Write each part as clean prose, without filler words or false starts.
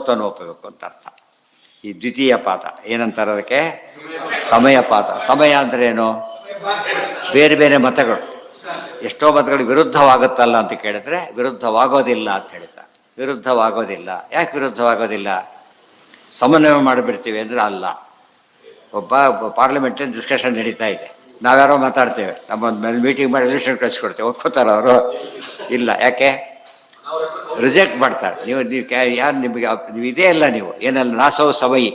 ಮಹತ್ವವನ್ನು ಒಪ್ಪಬೇಕು ಅಂತ ಅರ್ಥ. ಈ ದ್ವಿತೀಯ ಪಾದ ಏನಂತಾರೆ ಅದಕ್ಕೆ? ಸಮಯ ಪಾದ. ಸಮಯ ಅಂದರೆ ಏನು? ಬೇರೆ ಬೇರೆ ಮತಗಳು, ಎಷ್ಟೋ ಮತಗಳು ವಿರುದ್ಧವಾಗುತ್ತಲ್ಲ ಅಂತ ಕೇಳಿದ್ರೆ ವಿರುದ್ಧವಾಗೋದಿಲ್ಲ ಅಂತ ಹೇಳ್ತಾರೆ. ವಿರುದ್ಧವಾಗೋದಿಲ್ಲ. ಯಾಕೆ ವಿರುದ್ಧವಾಗೋದಿಲ್ಲ? ಸಮನ್ವಯ ಮಾಡಿಬಿಡ್ತೀವಿ ಅಂದರೆ ಅಲ್ಲ. ಒಬ್ಬ ಪಾರ್ಲಿಮೆಂಟಲ್ಲಿ ಡಿಸ್ಕಷನ್ ನಡೀತಾ ಇದೆ, ನಾವ್ಯಾರೋ ಮಾತಾಡ್ತೇವೆ, ನಮ್ಮ ಮೀಟಿಂಗ್ ಮಾಡಿ ರೆಸಲ್ಯೂಷನ್ ಕಳಿಸ್ಕೊಡ್ತೇವೆ, ಒಪ್ಕೋತಾರ ಅವರು? ಇಲ್ಲ. ಯಾಕೆ? ರಿಜೆಕ್ಟ್ ಮಾಡ್ತಾರೆ. ನೀವು ಯಾರು ನಿಮಗೆ ನೀವು ಇದೇ ಅಲ್ಲ, ನೀವು ಏನಲ್ಲ ನಾಸವು ಸಮಯಿ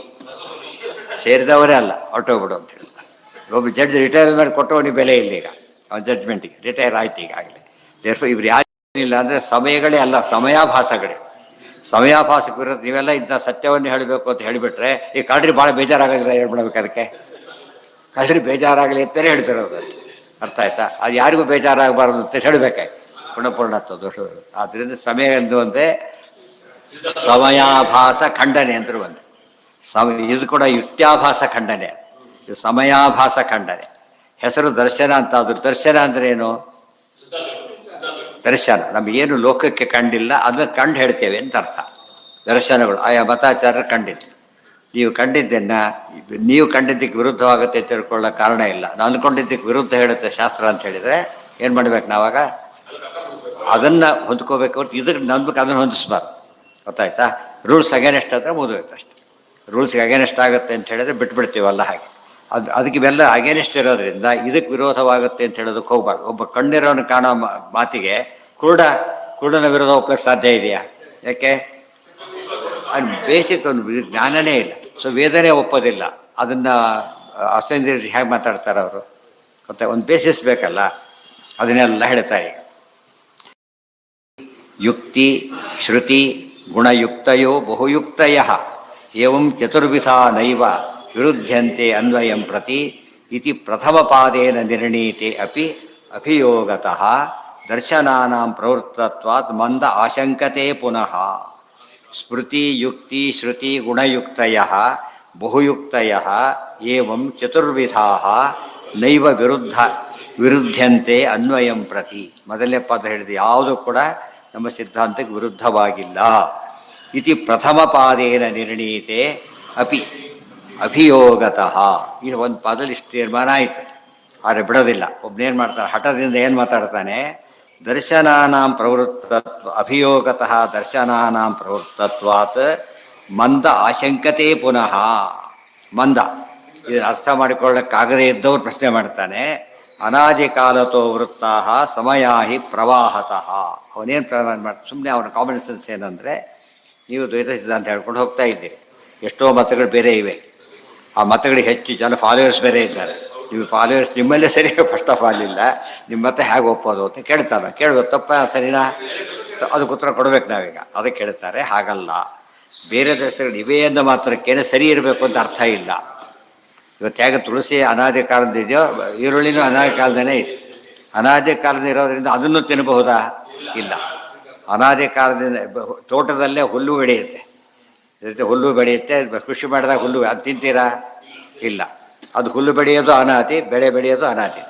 ಸೇರಿದವರೇ ಅಲ್ಲ, ಹೊರಟೋಗ್ಬಿಡು ಅಂತ ಹೇಳ್ತಾರೆ. ಒಬ್ಬ ಜಡ್ಜ್ ರಿಟೈರ್ಮೆಂಟ್ ಕೊಟ್ಟವನಿಗೆ ಬೆಲೆ ಇಲ್ಲ ಈಗ, ಅವನ ಜಡ್ಜ್ಮೆಂಟಿಗೆ ರಿಟೈರ್ ಆಯ್ತು ಈಗಾಗಲೇ. ದೇರ್ಫೋರ್ ಇವ್ರು ಯಾರಿಲ್ಲ ಅಂದರೆ ಸಮಯಗಳೇ ಅಲ್ಲ, ಸಮಯಾಭಾಸಗಳೇ. ಸಮಯಾಭಾಸಕ್ಕೆ ವಿರೋಧ. ನೀವೆಲ್ಲ ಇಂಥ ಸತ್ಯವನ್ನು ಹೇಳಬೇಕು ಅಂತ ಹೇಳಿಬಿಟ್ರೆ ಈ ಕಳ್ರಿ ಭಾಳ ಬೇಜಾರಾಗಲಿಲ್ಲ ಹೇಳ್ಬಿಡ್ಬೇಕು. ಅದಕ್ಕೆ ಕಳ್ರಿ ಬೇಜಾರಾಗಲಿ ಅಂತಲೇ ಹೇಳ್ತಿರೋದು. ಅರ್ಥ ಆಯ್ತಾ? ಅದು ಯಾರಿಗೂ ಬೇಜಾರಾಗಬಾರ್ದು ಅಂತ ಹೇಳಬೇಕಾಯ್ತು. ಗುಣಪೂರ್ಣತ್ವ ದೋಷಗಳು. ಆದ್ದರಿಂದ ಸಮಯ ಎಂದು ಒಂದೇ ಸಮಯಾಭಾಸ ಖಂಡನೆ ಅಂತರೂ ಒಂದು ಇದು ಕೂಡ ಯುಕ್ತ್ಯಾಭಾಸ ಖಂಡನೆ. ಇದು ಸಮಯಾಭಾಸ ಖಂಡನೆ. ಹೆಸರು ದರ್ಶನ ಅಂತ. ಅದು ದರ್ಶನ ಅಂದರೆ ಏನು? ದರ್ಶನ ನಮಗೇನು ಲೋಕಕ್ಕೆ ಕಂಡಿಲ್ಲ ಅದನ್ನು ಕಂಡು ಹೇಳ್ತೇವೆ ಅಂತ ಅರ್ಥ. ದರ್ಶನಗಳು ಆಯಾ ಮತಾಚಾರ್ಯರು ಕಂಡಿದ್ದು. ನೀವು ಕಂಡಿದ್ದನ್ನು ನೀವು ಕಂಡಿದ್ದಕ್ಕೆ ವಿರುದ್ಧವಾಗುತ್ತೆ ಅಂತ ತಿಳ್ಕೊಳ್ಳೋ ಕಾರಣ ಇಲ್ಲ. ನಾನು ಅಂದ್ಕೊಂಡಿದ್ದಕ್ಕೆ ವಿರುದ್ಧ ಹೇಳುತ್ತೆ ಶಾಸ್ತ್ರ ಅಂತ ಹೇಳಿದರೆ ಏನು ಮಾಡ್ಬೇಕು? ನಾವಾಗ ಅದನ್ನು ಹೊಂದ್ಕೋಬೇಕು. ಇದಕ್ಕೆ ನಂಬಕ್ಕೆ ಅದನ್ನು ಹೊಂದಿಸ್ಬಾರ್ದು. ಗೊತ್ತಾಯ್ತಾ? ರೂಲ್ಸ್ ಅಗೇನೆಸ್ಟ್ ಅಂದರೆ ಮುಗಿದೋಯ್ತು ಅಷ್ಟೆ. ರೂಲ್ಸ್ಗೆ ಅಗೇನೆಸ್ಟ್ ಆಗುತ್ತೆ ಅಂತ ಹೇಳಿದ್ರೆ ಬಿಟ್ಬಿಡ್ತೀವಲ್ಲ. ಹಾಗೆ ಅದಕ್ಕೆ ಇವೆಲ್ಲ ಅಗೇನೆಸ್ಟ್ ಇರೋದ್ರಿಂದ ಇದಕ್ಕೆ ವಿರೋಧವಾಗುತ್ತೆ ಅಂತ ಹೇಳೋದಕ್ಕೆ ಹೋಗ್ಬಾರ್ದು. ಒಬ್ಬ ಕಣ್ಣಿರೋನು ಕಾಣೋ ಮಾತಿಗೆ ಕುರುಡನ ವಿರೋಧ ಒಪ್ಪಕ್ಕೆ ಸಾಧ್ಯ ಇದೆಯಾ? ಯಾಕೆ? ಅದು ಬೇಸಿಕ್ ಒಂದು ಜ್ಞಾನನೇ ಇಲ್ಲ. ಸೊ ವೇದನೆ ಒಪ್ಪೋದಿಲ್ಲ. ಅದನ್ನು ಅಷ್ಟೊಂದು ಹೇಗೆ ಮಾತಾಡ್ತಾರೆ ಅವರು? ಮತ್ತೆ ಒಂದು ಬೇಸಿಸ್ ಬೇಕಲ್ಲ, ಅದನ್ನೆಲ್ಲ ಹೇಳ್ತಾರೆ. ಯುಕ್ತಿ ಶ್ರುತಿ ಗುಣಯುಕ್ತಯೋ ಬಹುಯುಕ್ತಯ ಏವಂ ಚತುರ್ವಿಧ ನೈವ ವಿರುದ್ಧಂತೆ ಅನ್ವಯಂ ಪ್ರತಿ ಇತಿ ಪ್ರಥಮ ಪಾದೇನ ನಿರ್ಣೀತೆ ಅಪಿ ಅಭಿಯೋಗತಃ ದರ್ಶನಾನಾಂ ಪ್ರವೃತ್ತತ್ವಾತ್ ಮಂದ ಆಶಂಕತೆ ಪುನಃ. ಸ್ಮೃತಿ ಯುಕ್ತಿ ಶ್ರುತಿ ಗುಣಯುಕ್ತಯ ಬಹುಯುಕ್ತಯ ಏವಂ ಚತುರ್ವಿಧಾಃ ನೈವ ವಿರುದ್ಧಂತೆ ಅನ್ವಯಂ ಪ್ರತಿ. ಮೊದಲನೇ ಪದ ಹೇಳಿದೆ, ಯಾವುದು ಕೂಡ ನಮ್ಮ ಸಿದ್ಧಾಂತಕ್ಕೆ ವಿರುದ್ಧವಾಗಿಲ್ಲ. ಇತಿ ಪ್ರಥಮ ಪಾದೇನ ನಿರ್ಣೀತೆ ಅಪಿ ಅಭಿಯೋಗತಃ. ಇದು ಒಂದು ಪದದಲ್ಲಿ ಇಷ್ಟು ತೀರ್ಮಾನ ಆಯಿತು. ಆದರೆ ಬಿಡೋದಿಲ್ಲ. ಒಬ್ಬನೇನು ಮಾಡ್ತಾನೆ, ಹಠದಿಂದ ಏನು ಮಾತಾಡ್ತಾನೆ? ದರ್ಶನಾನಾಂ ಪ್ರವೃತ್ತತ್ವ ಅಭಿಯೋಗತಃ ದರ್ಶನಾನಾಂ ಪ್ರವೃತ್ತತ್ವಾತ್ ಮಂದ ಆಶಂಕತೆ ಪುನಃ. ಮಂದ ಇದನ್ನು ಅರ್ಥ ಮಾಡಿಕೊಳ್ಳಕ್ಕಾಗದೇ ಇದ್ದವ್ರು ಪ್ರಶ್ನೆ ಮಾಡ್ತಾನೆ. ಅನಾದಿ ಕಾಲತೋ ವೃತ್ತಾ ಸಮಯಾಹಿ ಪ್ರವಾಹತಃ. ಅವನೇನು ಪ್ರಮಾಣ ಮಾಡ್ತಾನೆ? ಸುಮ್ಮನೆ ಅವನ ಕಾಮನ್ ಸೆನ್ಸ್ ಏನಂದರೆ, ನೀವು ದ್ವೈತ ಸಿದ್ಧಾಂತ ಹೇಳ್ಕೊಂಡು ಹೋಗ್ತಾ ಇದ್ದೀರಿ, ಎಷ್ಟೋ ಮತಗಳು ಬೇರೆ ಇವೆ, ಆ ಮತಗಳಿಗೆ ಹೆಚ್ಚು ಜನ ಫಾಲೋವರ್ಸ್ ಬೇರೆ ಇದ್ದಾರೆ. ನೀವು ಫಾಲೋವರ್ಸ್ ನಿಮ್ಮಲ್ಲೇ ಸರಿಯಾಗಿ ಫಸ್ಟ್ ಆಫ್ ಆಲ್ ಇಲ್ಲ, ನಿಮ್ಮ ಮತ ಹೇಗೆ ಒಪ್ಪೋದು ಅಂತ ಕೇಳ್ತಾರೆ. ಕೇಳಬೇಕು, ತಪ್ಪ ಸರಿನಾ? ಅದಕ್ಕೆ ಉತ್ತರ ಕೊಡಬೇಕು ನಾವೀಗ. ಅದಕ್ಕೆ ಕೇಳ್ತಾರೆ. ಹಾಗಲ್ಲ, ಬೇರೆ ದೇಶಗಳು ಇವೆ ಎಂದ ಮಾತ್ರಕ್ಕೇನೆ ಸರಿ ಇರಬೇಕು ಅಂತ ಅರ್ಥ ಇಲ್ಲ. ಇವತ್ತು ಹೇಗೆ ತುಳಸಿ ಅನಾದಿ ಕಾಲದಿಂದ ಇದೆಯೋ, ಈರುಳ್ಳಿನೂ ಅನಾದಿ ಕಾಲದನೇ ಇದೆ. ಅನಾದಿ ಕಾಲದಿಂದ ಇರೋದ್ರಿಂದ ಅದನ್ನು ತಿನ್ನಬಹುದಾ? ಇಲ್ಲ. ಅನಾದಿ ಕಾಲದಿಂದ ತೋಟದಲ್ಲೇ ಹುಲ್ಲು ಬೆಳೆಯುತ್ತೆ, ಹುಲ್ಲು ಬೆಳೆಯುತ್ತೆ. ಕೃಷಿ ಮಾಡಿದಾಗ ಹುಲ್ಲು ಅದು ತಿಂತೀರಾ? ಇಲ್ಲ. ಅದು ಹುಲ್ಲು ಬೆಳೆಯೋದು ಅನಾದಿ, ಬೆಳೆ ಬೆಳೆಯೋದು ಅನಾದಿ.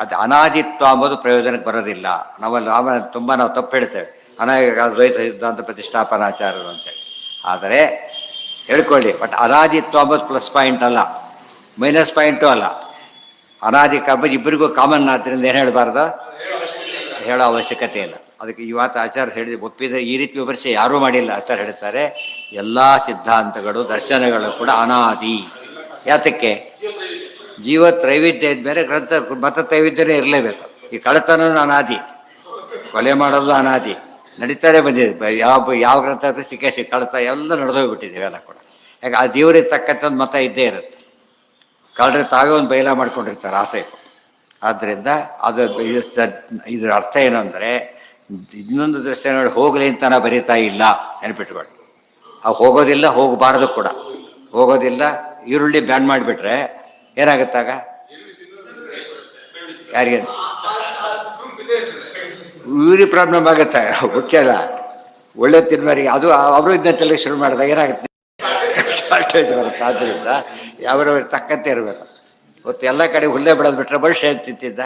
ಅದು ಅನಾದಿತ್ವ ಅಂಬೋದು ಪ್ರಯೋಜನಕ್ಕೆ ಬರೋದಿಲ್ಲ. ನಾವು ತುಂಬ ತಪ್ಪು ಹೇಳ್ತೇವೆ, ಅನಾದಿ ದ್ವೈತ ಸಿದ್ಧಾಂತ ಪ್ರತಿಷ್ಠಾಪನಾಚಾರ್ಯರು ಅಂತೇಳಿ. ಆದರೆ ಹೇಳ್ಕೊಳ್ಳಿ, ಬಟ್ ಅನಾದಿತ್ವ ಅಂಬೋದು ಪ್ಲಸ್ ಪಾಯಿಂಟ್ ಅಲ್ಲ, ಮೈನಸ್ ಪಾಯಿಂಟು ಅಲ್ಲ. ಅನಾದಿ ಕಾಂಬದು ಇಬ್ಬರಿಗೂ ಕಾಮನ್. ಆದ್ದರಿಂದ ಏನು ಹೇಳಬಾರ್ದು? ಹೇಳೋ ಅವಶ್ಯಕತೆ ಇಲ್ಲ. ಅದಕ್ಕೆ ಇವತ್ತು ಆಚಾರ್ಯ ಹೇಳಿದ ಒಪ್ಪಿದ ಈ ರೀತಿ ವಿಮರ್ಶೆ ಯಾರೂ ಮಾಡಿಲ್ಲ. ಆಚಾರ್ಯ ಹೇಳ್ತಾರೆ, ಎಲ್ಲ ಸಿದ್ಧಾಂತಗಳು ದರ್ಶನಗಳು ಕೂಡ ಅನಾದಿ. ಯಾತಕ್ಕೆ? ಜೀವ ತ್ರೈವಿಧ್ಯ ಇದ್ಮೇಲೆ ಗ್ರಂಥ ಮತ ತ್ರೈವಿಧ್ಯನೇ ಇರಲೇಬೇಕು. ಈ ಕಳ್ಳತನೂ ಅನಾದಿ, ಕೊಲೆ ಮಾಡೋದು ಅನಾದಿ, ನಡೀತಾನೆ ಬಂದಿದೆ. ಯಾವ ಗ್ರಂಥ ಸಿಕ್ಕಿ ಕಳ್ಳತ ಎಲ್ಲ ನಡೆದೋಗ್ಬಿಟ್ಟಿದೆ ಇವೆಲ್ಲ ಕೂಡ. ಯಾಕೆ? ಆ ದೇವರಿಗೆ ತಕ್ಕಂಥ ಒಂದು ಮತ ಇದ್ದೇ ಇರುತ್ತೆ. ಕಳ್ಳರೆ ತಾವೇ ಒಂದು ಬಯಲ ಮಾಡ್ಕೊಂಡಿರ್ತಾರೆ ಆ ಟೈಪು. ಆದ್ದರಿಂದ ಅದು ಇದ್ರ ಅರ್ಥ ಏನು ಅಂದರೆ, ಇನ್ನೊಂದು ದರ್ಶನಗಳು ಹೋಗಲಿ ಅಂತ ನಾವು ಬರೀತಾ ಇಲ್ಲ, ನೆನಪಿಟ್ಕೊಳ್ಳಿ. ಅವು ಹೋಗೋದಿಲ್ಲ, ಹೋಗಬಾರ್ದು ಕೂಡ. ಹೋಗೋದಿಲ್ಲ. ಈರುಳ್ಳಿ ಬ್ಯಾನ್ ಮಾಡಿಬಿಟ್ರೆ ಏನಾಗುತ್ತಾಗ? ಯಾರಿಗೆ ಯೂರಿ ಪ್ರಾಬ್ಲಮ್ ಆಗುತ್ತೆ. ಮುಖ್ಯ ಅಲ್ಲ, ಒಳ್ಳೆ ತಿನ್ಮರಿಗೆ ಅದು ಅವರು ಇದನ್ನೆಲ್ಲ ಶುರು ಮಾಡಿದಾಗ ಏನಾಗುತ್ತೆ? ಶಾರ್ಟೇಜ್ ಬರುತ್ತೆ. ಆದ್ದರಿಂದ ಯಾವ್ಯಾವ ತಕ್ಕಂತೆ ಇರಬೇಕು. ಇವತ್ತು ಎಲ್ಲ ಕಡೆ ಹುಲ್ಲೆ ಬೆಳೆದು ಬಿಟ್ರೆ ಮನುಷ್ಯ ಏನು ತಿಂತಿದ್ದ?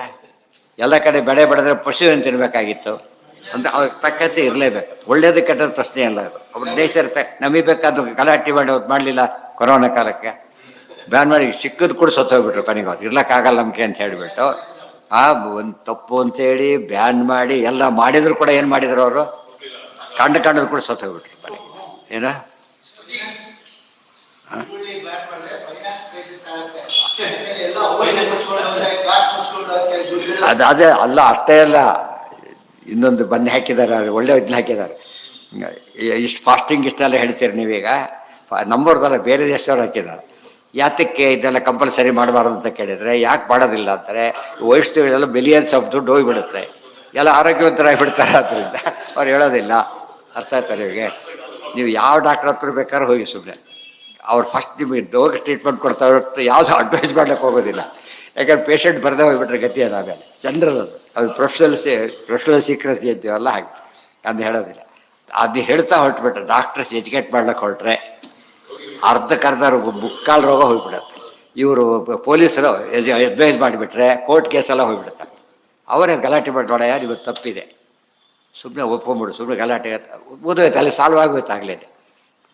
ಎಲ್ಲ ಕಡೆ ಬೆಳೆ ಬೆಳೆದ್ರೆ ಪಶು ಏನು ತಿನ್ನಬೇಕಾಗಿತ್ತು? ಅಂದರೆ ಅವ್ರ ತಕ್ಕಂತೆ ಇರಲೇಬೇಕು. ಒಳ್ಳೇದು ಕೆಟ್ಟದ ಪ್ರಶ್ನೆ ಅಲ್ಲ ಅದು. ಅವ್ರ ನೇಚರ್ ನಮಗೆ ಬೇಕಾದ ಗಲಾಟೆ ಮಾಡಿ ಅವ್ರು ಮಾಡಲಿಲ್ಲ ಕೊರೋನಾ ಕಾಲಕ್ಕೆ ಬ್ಯಾನ್ ಮಾಡಿ ಸಿಕ್ಕದು ಕೂಡ ಸತ್ತೋಗ್ಬಿಟ್ರು ಕೊನೆಗೆ ಅವ್ರು ಇರ್ಲಕ್ಕಾಗಲ್ಲ ನಮಗೆ ಅಂತ ಹೇಳಿಬಿಟ್ಟು ಒಂದು ತಪ್ಪು ಅಂತೇಳಿ ಬ್ಯಾನ್ ಮಾಡಿ ಎಲ್ಲ ಮಾಡಿದ್ರು ಕೂಡ ಏನು ಮಾಡಿದ್ರು ಅವರು ಕಂಡದ್ರು ಕೂಡ ಸತ್ತೋಗ್ಬಿಟ್ರು ಕೊನೆಗೆ ಏನ ಅದೇ ಅಲ್ಲ ಅಷ್ಟೇ ಅಲ್ಲ ಇನ್ನೊಂದು ಬನ್ನಿ ಹಾಕಿದ್ದಾರೆ ಒಳ್ಳೆ ಇದನ್ನ ಹಾಕಿದ್ದಾರೆ. ಇಷ್ಟು ಫಾಸ್ಟಿಂಗ್ ಇಷ್ಟೆಲ್ಲ ಹೇಳ್ತೀರಿ ನೀವೀಗ ನಂಬರ್ದಲ್ಲ ಬೇರೆ ದೇಶದವ್ರು ಹಾಕಿದ್ದಾರೆ. ಯಾತಕ್ಕೆ ಇದೆಲ್ಲ ಕಂಪಲ್ಸರಿ ಮಾಡಬಾರ್ದು ಅಂತ ಕೇಳಿದರೆ ಯಾಕೆ ಮಾಡೋದಿಲ್ಲ ಅಂತಾರೆ. ವಯಸ್ಸುಗಳೆಲ್ಲ ಬಿಲಿಯನ್ಸ್ ಆಫ್ ದುಡ್ಡು ಹೋಗಿಬಿಡುತ್ತೆ, ಎಲ್ಲ ಆರೋಗ್ಯವಂತರಾಗಿಬಿಡ್ತಾರೆ. ಅದರಿಂದ ಅವ್ರು ಹೇಳೋದಿಲ್ಲ. ಅರ್ಥ ಆಯ್ತಾರೆ ನಿಮಗೆ? ನೀವು ಯಾವ ಡಾಕ್ಟ್ರ್ ಹತ್ರ ಬೇಕಾದ್ರೂ ಹೋಗಿ ಸುಮ್ಮನೆ ಅವ್ರು ಫಸ್ಟ್ ನಿಮಗೆ ರೋಗ ಟ್ರೀಟ್ಮೆಂಟ್ ಕೊಡ್ತಾರೆ ಹೊರತು ಯಾವುದೂ ಅಡ್ವೈಸ್ ಮಾಡ್ಲಿಕ್ಕೆ ಹೋಗೋದಿಲ್ಲ. ಯಾಕಂದ್ರೆ ಪೇಷಂಟ್ ಬರದೇ ಹೋಗ್ಬಿಟ್ರೆ ಗತಿ ಅದು ಆಮೇಲೆ ಜನರದು ಅದು ಪ್ರೊಫೆಷನಲ್ ಸೀಕ್ರೆಸಿ ಅಂತೀವಲ್ಲ ಹಾಗೆ ಅದು ಹೇಳೋದಿಲ್ಲ. ಅದು ಹೇಳ್ತಾ ಹೊರಟ್ಬಿಟ್ರೆ ಡಾಕ್ಟರ್ಸ್ ಎಜುಕೇಟ್ ಮಾಡ್ಲಿಕ್ಕೆ ಹೊರಟ್ರೆ ಅರ್ಧಕ್ಕರ್ಧ ಮುಕ್ಕಾಲು ರೋಗ ಹೋಗ್ಬಿಡುತ್ತೆ. ಇವರು ಪೊಲೀಸರು ಅಡ್ವೈಸ್ ಮಾಡಿಬಿಟ್ರೆ ಕೋರ್ಟ್ ಕೇಸೆಲ್ಲ ಹೋಗ್ಬಿಡುತ್ತೆ. ಅವರೇ ಗಲಾಟೆ ಮಾಡೋಣ ಯಾರು ಇವತ್ತು ತಪ್ಪಿದೆ ಸುಮ್ಮನೆ ಒಪ್ಕೊಂಬಿಡು ಸುಮ್ಮನೆ ಗಲಾಟೆ ಓದೋಯ್ತು ಅಲ್ಲಿ ಸಾಲ್ವ್ ಆಗೋಯ್ತು ಆಗಲೇನೆ.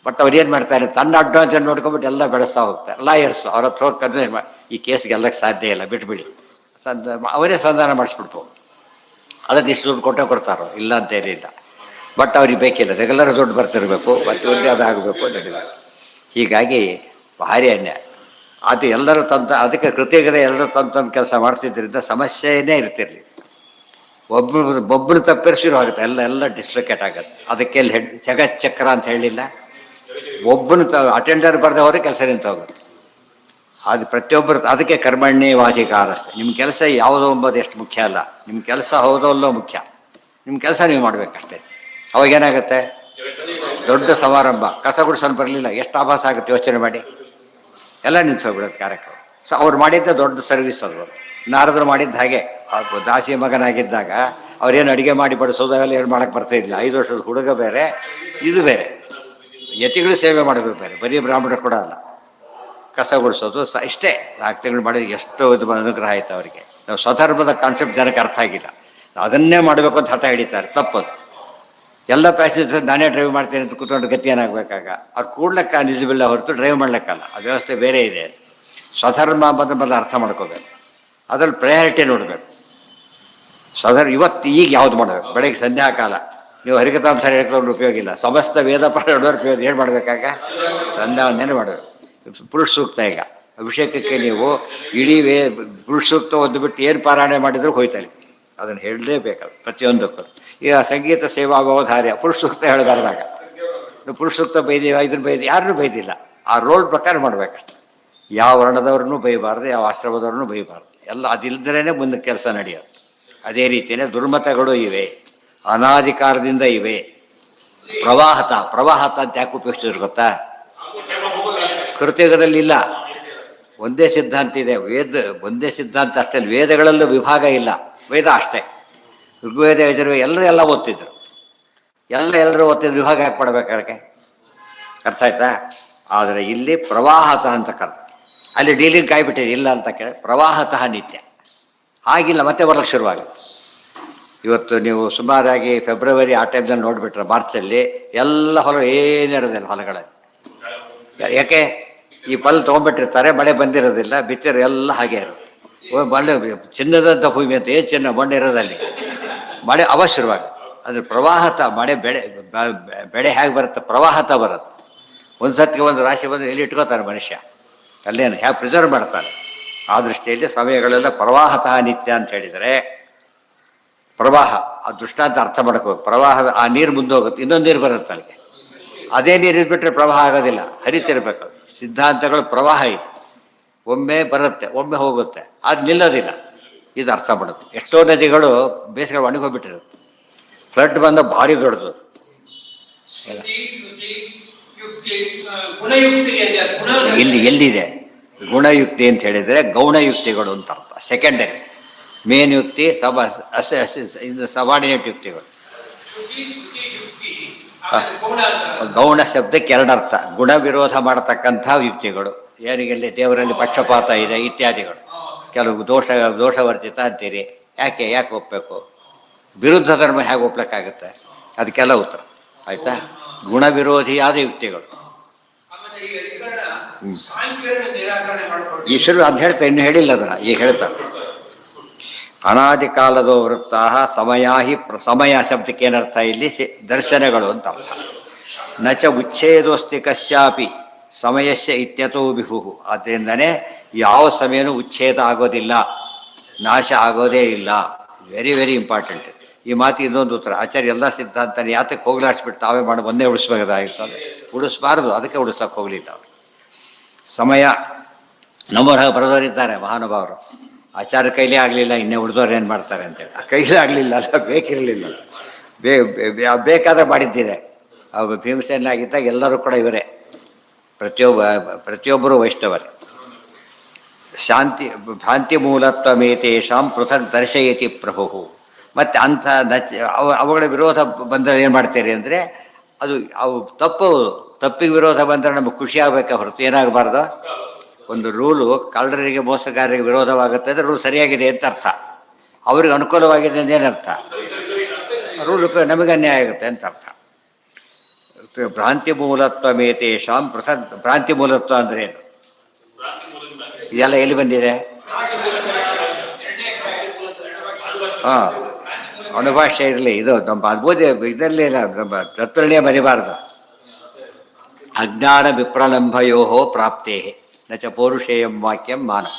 ಬಟ್ ಅವ್ರು ಏನು ಮಾಡ್ತಾರೆ ತನ್ನ ಅಡ್ವಾನ್ಸ್ ನೋಡ್ಕೊಂಬಿಟ್ಟು ಎಲ್ಲ ಬೆಳೆಸ್ತಾ ಹೋಗ್ತಾರೆ. ಲಾಯರ್ಸ್ ಅವ್ರ ಹತ್ರ ಹೋಗಿ ಕನ್ವಿನ್ಸ್ ಮಾಡಿ ಈ ಕೇಸ್ ಗೆಲ್ಲಕ್ಕೆ ಸಾಧ್ಯ ಇಲ್ಲ ಬಿಟ್ಬಿಡಿ ಅವರೇ ಸಂಧಾನ ಮಾಡಿಸ್ಬಿಡ್ಬೋದು. ಅದಕ್ಕೆ ಇಷ್ಟು ದುಡ್ಡು ಕೊಟ್ಟೇ ಕೊಡ್ತಾರೋ ಇಲ್ಲ ಅಂತೇನಿಲ್ಲ. ಬಟ್ ಅವ್ರಿಗೆ ಬೇಕಿಲ್ಲ, ರೆಗ್ಯುಲರ್ ದುಡ್ಡು ಬರ್ತಿರಬೇಕು ಮತ್ತು ಒಂದೇ ಅದು ಆಗಬೇಕು ನಡೀಬೇಕು. ಹೀಗಾಗಿ ಭಾರಿ ಅನ್ಯಾಯ. ಅದು ಎಲ್ಲರೂ ಅದಕ್ಕೆ ಕೃತಿಗರೇ ಎಲ್ಲರೂ ತಂದು ಕೆಲಸ ಮಾಡ್ತಿದ್ದರಿಂದ ಸಮಸ್ಯೆಯೇ ಇರ್ತಿರಲಿ. ಒಬ್ಬರು ತಪ್ಪಿರ್ಸಿರೋ ಆಗುತ್ತೆ, ಎಲ್ಲ ಡಿಸ್ಲೊಕೇಟ್ ಆಗುತ್ತೆ. ಅದಕ್ಕೆ ಜಗಚ್ಚಕ್ರ ಅಂತ ಹೇಳಿಲ್ಲ. ಒಬ್ಬನು ಅಟೆಂಡರ್ ಬರೆದವ್ರಿಗೆ ಕೆಲಸ ನಿಂತು ಹೋಗುತ್ತೆ. ಅದು ಪ್ರತಿಯೊಬ್ಬರು ಅದಕ್ಕೆ ಕರ್ಮಣ್ಯೇ ವಾಚಿಕಾರಸ್ತೆ. ನಿಮ್ಮ ಕೆಲಸ ಯಾವುದೋ ಎಂಬುದು ಎಷ್ಟು ಮುಖ್ಯ ಅಲ್ಲ, ನಿಮ್ಮ ಕೆಲಸ ಹೌದಲ್ಲೋ ಮುಖ್ಯ. ನಿಮ್ಮ ಕೆಲಸ ನೀವು ಮಾಡಬೇಕಷ್ಟೇ. ಅವಾಗೇನಾಗುತ್ತೆ, ದೊಡ್ಡ ಸಮಾರಂಭ ಕಸ ಗುಡಿಸಲು ಬರಲಿಲ್ಲ ಎಷ್ಟು ಆಭಾಸ ಆಗುತ್ತೆ ಯೋಚನೆ ಮಾಡಿ. ಎಲ್ಲ ನಿಂತೋಗ್ಬಿಡುತ್ತೆ ಕಾರ್ಯಕ್ರಮ. ಅವ್ರು ಮಾಡಿದ್ದ ದೊಡ್ಡ ಸರ್ವಿಸ್ ಅದು. ನಾರದರು ಮಾಡಿದ್ದ ಹಾಗೆ ದಾಸಿ ಮಗನಾಗಿದ್ದಾಗ ಅವ್ರೇನು ಅಡುಗೆ ಮಾಡಿ ಬಡಿಸೋದಾಗಲ್ಲ ಏನು ಮಾಡೋಕ್ಕೆ ಬರ್ತಾಯಿಲ್ಲ. 5 ವರ್ಷದ ಹುಡುಗ ಬೇರೆ ಇದು ಬೇರೆ, ಯತಿಗಳು ಸೇವೆ ಮಾಡಬೇಕು ಬೇರೆ, ಬರೀ ಬ್ರಾಹ್ಮಣರು ಕೂಡ ಅಲ್ಲ. ಕಸ ಗುಡಿಸೋದು ಇಷ್ಟೇ 4 ತಿಂಗಳು ಮಾಡಿದ್ರೆ ಎಷ್ಟು ಇದು ಅನುಗ್ರಹ ಆಯಿತು ಅವರಿಗೆ. ನಾವು ಸ್ವಧರ್ಮದ ಕಾನ್ಸೆಪ್ಟ್ ಜನಕ್ಕೆ ಅರ್ಥ ಆಗಿಲ್ಲ, ಅದನ್ನೇ ಮಾಡಬೇಕು ಅಂತ ಹಠ ಹಿಡಿತಾರೆ. ತಪ್ಪದು. ಎಲ್ಲ ಪ್ಯಾಸೆಂಜರ್ ನಾನೇ ಡ್ರೈವ್ ಮಾಡ್ತೀನಿ ಅಂತ ಕೂತ್ಕೊಂಡು ಗತಿ ಏನಾಗಬೇಕಾಗ ಅವ್ರು ಕೂಡ್ಲಕ್ಕ ನಿಜವಿಲ್ಲ ಹೊರತು ಡ್ರೈವ್ ಮಾಡ್ಲಿಕ್ಕಲ್ಲ. ಆ ವ್ಯವಸ್ಥೆ ಬೇರೆ ಇದೆ. ಸ್ವಧರ್ಮ ಮೊದಲು ಅರ್ಥ ಮಾಡ್ಕೋಬೇಕು, ಅದ್ರಲ್ಲಿ ಪ್ರಯಾರಿಟಿ ನೋಡಬೇಕು. ಇವತ್ತು ಈಗ ಯಾವುದು ಮಾಡಬೇಕು? ಬೆಳಗ್ಗೆ ಸಂಧ್ಯಾಕಾಲ ನೀವು ಹರಿಕತಾಂಶ ಹೇಳ್ಕೊಂಡು ಉಪಯೋಗ ಇಲ್ಲ. ಸಮಸ್ತ ವೇದ ಪಾರಾಯಣ ಉಪಯೋಗ ಏನು ಮಾಡಬೇಕಾಗ? ಸಂಧ್ಯಾವಂದನೆ ಮಾಡಬೇಕು. ಪುರುಷ ಸೂಕ್ತ ಈಗ ಅಭಿಷೇಕಕ್ಕೆ ನೀವು ಇಡೀ ಪುರುಷ ಸೂಕ್ತ ಒಂದು ಬಿಟ್ಟು ಏನು ಪಾರಾಯಣ ಮಾಡಿದ್ರು ಹೋಯ್ತಾರೆ. ಅದನ್ನು ಹೇಳಲೇಬೇಕಲ್ಲ ಪ್ರತಿಯೊಂದಕ್ಕೂ. ಈಗ ಸಂಗೀತ ಸೇವಾ ಧಾರ್ಯ ಪುರುಷ ಸೂಕ್ತ ಹೇಳಬಾರ್ದಾಗ ಪುರುಷ ಸೂಕ್ತ ಬೈದೀವಿ, ಇದನ್ನು ಬೈದು ಯಾರನ್ನೂ ಬೈದಿಲ್ಲ. ಆ ರೋಲ್ ಪ್ರಕಾರ ಮಾಡಬೇಕಷ್ಟೆ. ಯಾವ ವರ್ಣದವ್ರನ್ನೂ ಬೈಬಾರ್ದು, ಯಾವ ಆಶ್ರಮದವ್ರನ್ನೂ ಬೈಬಾರ್ದು. ಎಲ್ಲ ಅದಿಲ್ಲದ್ರೇ ಮುಂದೆ ಕೆಲಸ ನಡೆಯೋದು. ಅದೇ ರೀತಿಯೇ ದುರ್ಮತಗಳು ಇವೆ, ಅನಾಧಿಕಾರದಿಂದ ಇವೆ. ಪ್ರವಾಹತ ಅಂತ ಯಾಕೆ ಉಪಯೋಗಿಸಿದ್ರು ಗೊತ್ತಾ? ಕೃತಿಯುಗದಲ್ಲಿಲ್ಲ, ಒಂದೇ ಸಿದ್ಧಾಂತ ಇದೆ. ಒಂದೇ ಸಿದ್ಧಾಂತ ಅಷ್ಟೇ, ವೇದಗಳಲ್ಲೂ ವಿಭಾಗ ಇಲ್ಲ. ವೇದ ಅಷ್ಟೇ, ಋಗ್ವೇದ ಯಜುರ್ವೇದ ಎಲ್ಲ ಓದ್ತಿದ್ರು. ಎಲ್ಲರೂ ಓದ್ತಿದ್ರು. ವಿಭಾಗ ಯಾಕೆ ಪಡಬೇಕು ಅದಕ್ಕೆ? ಅರ್ಥ ಆಯ್ತಾ? ಆದರೆ ಇಲ್ಲಿ ಪ್ರವಾಹತ ಅಂತ ಕರೆದು ಅಲ್ಲಿ ಡೀಲಿಂಗ್ ಕಾಯ್ಬಿಟ್ಟಿದೆ. ಇಲ್ಲ ಅಂತ ಕೇಳಿ ಪ್ರವಾಹತಃ ನಿತ್ಯ ಆಗಿಲ್ಲ, ಮತ್ತೆ ಬರಲಿಕ್ಕೆ ಶುರುವಾಗುತ್ತೆ. ಇವತ್ತು ನೀವು ಸುಮಾರಾಗಿ ಫೆಬ್ರವರಿ ಆ ಟೈಮ್ದಲ್ಲಿ ನೋಡಿಬಿಟ್ರೆ ಮಾರ್ಚಲ್ಲಿ ಎಲ್ಲ ಹೊಲ ಏನಿರೋದಿಲ್ಲ ಹೊಲಗಳಲ್ಲಿ. ಯಾಕೆ? ಈ ಫಲ ತೊಗೊಂಡ್ಬಿಟ್ಟಿರ್ತಾರೆ, ಮಳೆ ಬಂದಿರೋದಿಲ್ಲ, ಬಿತ್ತಿರೋ ಎಲ್ಲ ಹಾಗೆ ಇರುತ್ತೆ. ಮಳೆ ಚಿನ್ನದಂಥ ಭೂಮಿ ಅಂತ ಏನು ಚಿನ್ನ ಮಣ್ಣು ಇರೋದಲ್ಲಿ ಮಳೆ ಶುರುವಾಗುತ್ತೆ. ಅದ್ರ ಪ್ರವಾಹತ ಮಳೆ ಬೆಳೆ ಹೇಗೆ ಬರುತ್ತೆ? ಪ್ರವಾಹತ ಬರುತ್ತೆ. ಒಂದು ಸತಿಗೆ ಒಂದು ರಾಶಿ ಬಂದರೆ ಎಲ್ಲಿ ಇಟ್ಕೋತಾರೆ ಮನುಷ್ಯ, ಅಲ್ಲೇನು ಹೇಗೆ ಪ್ರಿಸರ್ವ್ ಮಾಡ್ತಾನೆ. ಆ ದೃಷ್ಟಿಯಲ್ಲಿ ಸಮಯಗಳೆಲ್ಲ ಪ್ರವಾಹತಃ ನಿತ್ಯ ಅಂತ ಹೇಳಿದರೆ ಪ್ರವಾಹ ಆ ದೃಷ್ಟಾಂತ ಅರ್ಥ ಮಾಡ್ಕೋಬೇಕು. ಪ್ರವಾಹದ ಆ ನೀರು ಮುಂದೆ ಹೋಗುತ್ತೆ, ಇನ್ನೊಂದು ನೀರು ಬರುತ್ತೆ ಅಲ್ಲಿಗೆ. ಅದೇ ನೀರು ಇದ್ಬಿಟ್ರೆ ಪ್ರವಾಹ ಆಗೋದಿಲ್ಲ, ಹರಿತಿರ್ಬೇಕು. ಸಿದ್ಧಾಂತಗಳು ಪ್ರವಾಹ ಇದೆ, ಒಮ್ಮೆ ಬರುತ್ತೆ ಒಮ್ಮೆ ಹೋಗುತ್ತೆ, ಅದು ನಿಲ್ಲೋದಿಲ್ಲ. ಇದು ಅರ್ಥ ಮಾಡುತ್ತೆ. ಎಷ್ಟೋ ನದಿಗಳು ಬೇಸಿಗೆ ಒಣಗೋಗ್ಬಿಟ್ಟಿರುತ್ತೆ, ಫ್ಲಡ್ ಬಂದ ಭಾರಿ ದೊಡ್ಡದು. ಎಲ್ಲಿದೆ ಗುಣಯುಕ್ತಿ ಅಂತ ಹೇಳಿದರೆ ಗೌಣಯುಕ್ತಿಗಳು ಅಂತ ಅರ್ಥ. ಸೆಕೆಂಡರಿ. ಮೇನ್ ಯುಕ್ತಿ ಸಬಾರ್ಡಿನೇಟ್ ಯುಕ್ತಿಗಳು. ಗೌಣ ಶಬ್ದಕ್ಕೆ 2 ಅರ್ಥ. ಗುಣ ವಿರೋಧ ಮಾಡತಕ್ಕಂಥ ಯುಕ್ತಿಗಳು, ಯಾರಿಗೆಲ್ಲಿ ದೇವರಲ್ಲಿ ಪಕ್ಷಪಾತ ಇದೆ ಇತ್ಯಾದಿಗಳು. ಕೆಲವು ದೋಷವರ್ಜಿತ ಅಂತೀರಿ. ಯಾಕೆ ಒಪ್ಪಬೇಕು? ವಿರುದ್ಧ ಧರ್ಮ ಹೇಗೆ ಒಪ್ಲಿಕ್ಕಾಗುತ್ತೆ? ಅದಕ್ಕೆಲ್ಲ ಉತ್ತರ ಆಯಿತಾ. ಗುಣವಿರೋಧಿಯಾದ ಯುಕ್ತಿಗಳು. ಈ ಶುರು ಅದು ಹೇಳ್ತಾ ಇನ್ನು ಹೇಳಿಲ್ಲ ಅದನ್ನು, ಈಗ ಹೇಳ್ತಾರೆ. ಅನಾದಿ ಕಾಲದೋ ವೃತ್ತಾ ಸಮಯಾಹಿ ಸಮಯ ಶಬ್ದಕ್ಕೆ ಏನರ್ಥ ಇಲ್ಲಿ? ದರ್ಶನಗಳು ಅಂತ ಅರ್ಥ. ನಚ ಉಚ್ಛೇದೋಸ್ತಿ ಕಶ್ಯಾಪಿ ಸಮಯಸ್ಯ ಇತ್ಯತೋ ಬಿಹು. ಆದ್ದರಿಂದನೇ ಯಾವ ಸಮಯನೂ ಉಚ್ಛೇದ ಆಗೋದಿಲ್ಲ, ನಾಶ ಆಗೋದೇ ಇಲ್ಲ. ವೆರಿ ವೆರಿ ಇಂಪಾರ್ಟೆಂಟ್ ಈ ಮಾತಿಗೆ. ಇನ್ನೊಂದು ಉತ್ತರ, ಆಚಾರ್ಯ ಎಲ್ಲ ಸಿದ್ಧಾಂತನ ಯಾತಕ್ಕೆ ಹೋಗ್ಲಾಡಿಸ್ಬಿಟ್ಟು ತಾವೇ ಮಾಡಿ ಒಂದೇ ಉಳಿಸ್ಬೇಕಾಗಿತ್ತು. ಉಳಿಸ್ಬಾರ್ದು, ಅದಕ್ಕೆ ಉಳಿಸೋಕೆ ಹೋಗಲಿಲ್ಲ ಅವರು. ಸಮಯ ನಮ್ಮವ್ರ ಬರೆದವರಿದ್ದಾರೆ ಮಹಾನುಭಾವರು. ಆಚಾರ್ಯ ಕೈಲೇ ಆಗಲಿಲ್ಲ, ಇನ್ನೇ ಉಳಿದವ್ರು ಏನು ಮಾಡ್ತಾರೆ ಅಂತೇಳಿ. ಆ ಕೈಲೇ ಆಗಲಿಲ್ಲ ಅಲ್ಲ, ಬೇಕಿರಲಿಲ್ಲ. ಬೇಕಾದ್ರೆ ಮಾಡಿದ್ದಿದೆ. ಅವ್ರು ಭೀಮಸೇನಾಗಿದ್ದಾಗ ಎಲ್ಲರೂ ಕೂಡ ಇವರೇ, ಪ್ರತಿಯೊಬ್ಬರು ವೈಷ್ಣವರೇ. ಶಾಂತಿ ಭ್ರಾಂತಿ ಮೂಲತ್ವಮೇತೇಷಾಂ ಪೃಥಕ್ ದರ್ಶಯತಿ ಪ್ರಭು. ಮತ್ತು ಅಂಥ ಅವುಗಳ ವಿರೋಧ ಬಂದರೆ ಏನು ಮಾಡ್ತೀರಿ ಅಂದರೆ, ಅದು ಅವು ತಪ್ಪಿಗೆ ವಿರೋಧ ಬಂದರೆ ನಮಗೆ ಖುಷಿ ಆಗಬೇಕಾ ಹೊರತು ಏನಾಗಬಾರ್ದು. ಒಂದು ರೂಲು ಕಳ್ಳರಿಗೆ ಮೋಸಗಾರರಿಗೆ ವಿರೋಧವಾಗುತ್ತೆ ಅಂದರೆ ರೂಲ್ ಸರಿಯಾಗಿದೆ ಅಂತ ಅರ್ಥ. ಅವ್ರಿಗೆ ಅನುಕೂಲವಾಗಿದೆ ಅಂತ ಏನರ್ಥ? ರೂಲ್ ನಮಗೆ ಅನ್ಯಾಯ ಆಗುತ್ತೆ ಅಂತ ಅರ್ಥ. ಭ್ರಾಂತಿ ಮೂಲತ್ವಮೇತೇಷಾಂ ಪೃಥಕ್. ಭ್ರಾಂತಿ ಮೂಲತ್ವ ಅಂದರೆ ಏನು? ಇದೆಲ್ಲ ಎಲ್ಲಿ ಬಂದಿದೆ? ಹಾಂ, ಅಣುಭಾಷೆ ಇರಲಿ. ಇದು ನಮ್ಮ ಅದ್ಭುತ ಇದರಲ್ಲಿ ನಮ್ಮ ತತ್ವರ್ಣೀಯ ಬರಿಬಾರ್ದು. ಅಜ್ಞಾನ ವಿಪ್ರಲಂಭಯೋ ಪ್ರಾಪ್ತೇ ನಚ ಪೌರುಷೇಯಂ ವಾಕ್ಯಂ ಮಾನವ.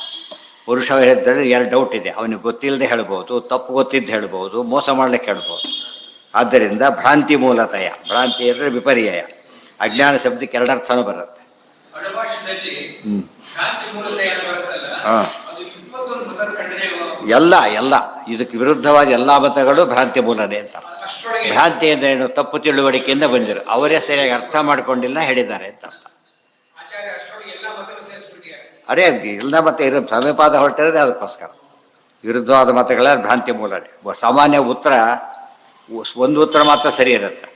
ಪುರುಷ ಹೇಳಿದ್ರೆ ಎರಡು ಡೌಟ್ ಇದೆ. ಅವನಿಗೆ ಗೊತ್ತಿಲ್ಲದೆ ಹೇಳ್ಬೋದು, ತಪ್ಪು ಗೊತ್ತಿದ್ದು ಹೇಳ್ಬೋದು, ಮೋಸ ಮಾಡ್ಲಿಕ್ಕೆ ಹೇಳ್ಬೋದು. ಆದ್ದರಿಂದ ಭ್ರಾಂತಿ ಮೂಲತಯ. ಭ್ರಾಂತಿ ಅಂದರೆ ವಿಪರ್ಯಯ. ಅಜ್ಞಾನ ಶಬ್ದಕ್ಕೆ ಎರಡರ್ಥನೂ ಬರುತ್ತೆ. ಹಾಂ, ಎಲ್ಲ ಇದಕ್ಕೆ ವಿರುದ್ಧವಾದ ಎಲ್ಲ ಮತಗಳು ಭ್ರಾಂತಿ ಮೂಲನೇ ಅಂತ. ಭ್ರಾಂತಿ ಅಂದರೆ ಏನು? ತಪ್ಪು ತಿಳುವಳಿಕೆಯಿಂದ ಬಂದಿರು, ಅವರೇ ಸರಿಯಾಗಿ ಅರ್ಥ ಮಾಡ್ಕೊಂಡಿಲ್ಲ ಹೇಳಿದ್ದಾರೆ ಅಂತ ಅರ್ಥ. ಅರೇ ಎಲ್ಲ ಮತ ಇರೋ ಸಮೀಪಾದ ಹೊರಟಿರೋದೇ ಅದಕ್ಕೋಸ್ಕರ. ವಿರುದ್ಧವಾದ ಮತಗಳ ಭ್ರಾಂತಿ ಮೂಲನೇ. ಸಾಮಾನ್ಯ ಉತ್ತರ ಒಂದು ಉತ್ತರ ಮಾತ್ರ ಸರಿ ಇರುತ್ತೆ,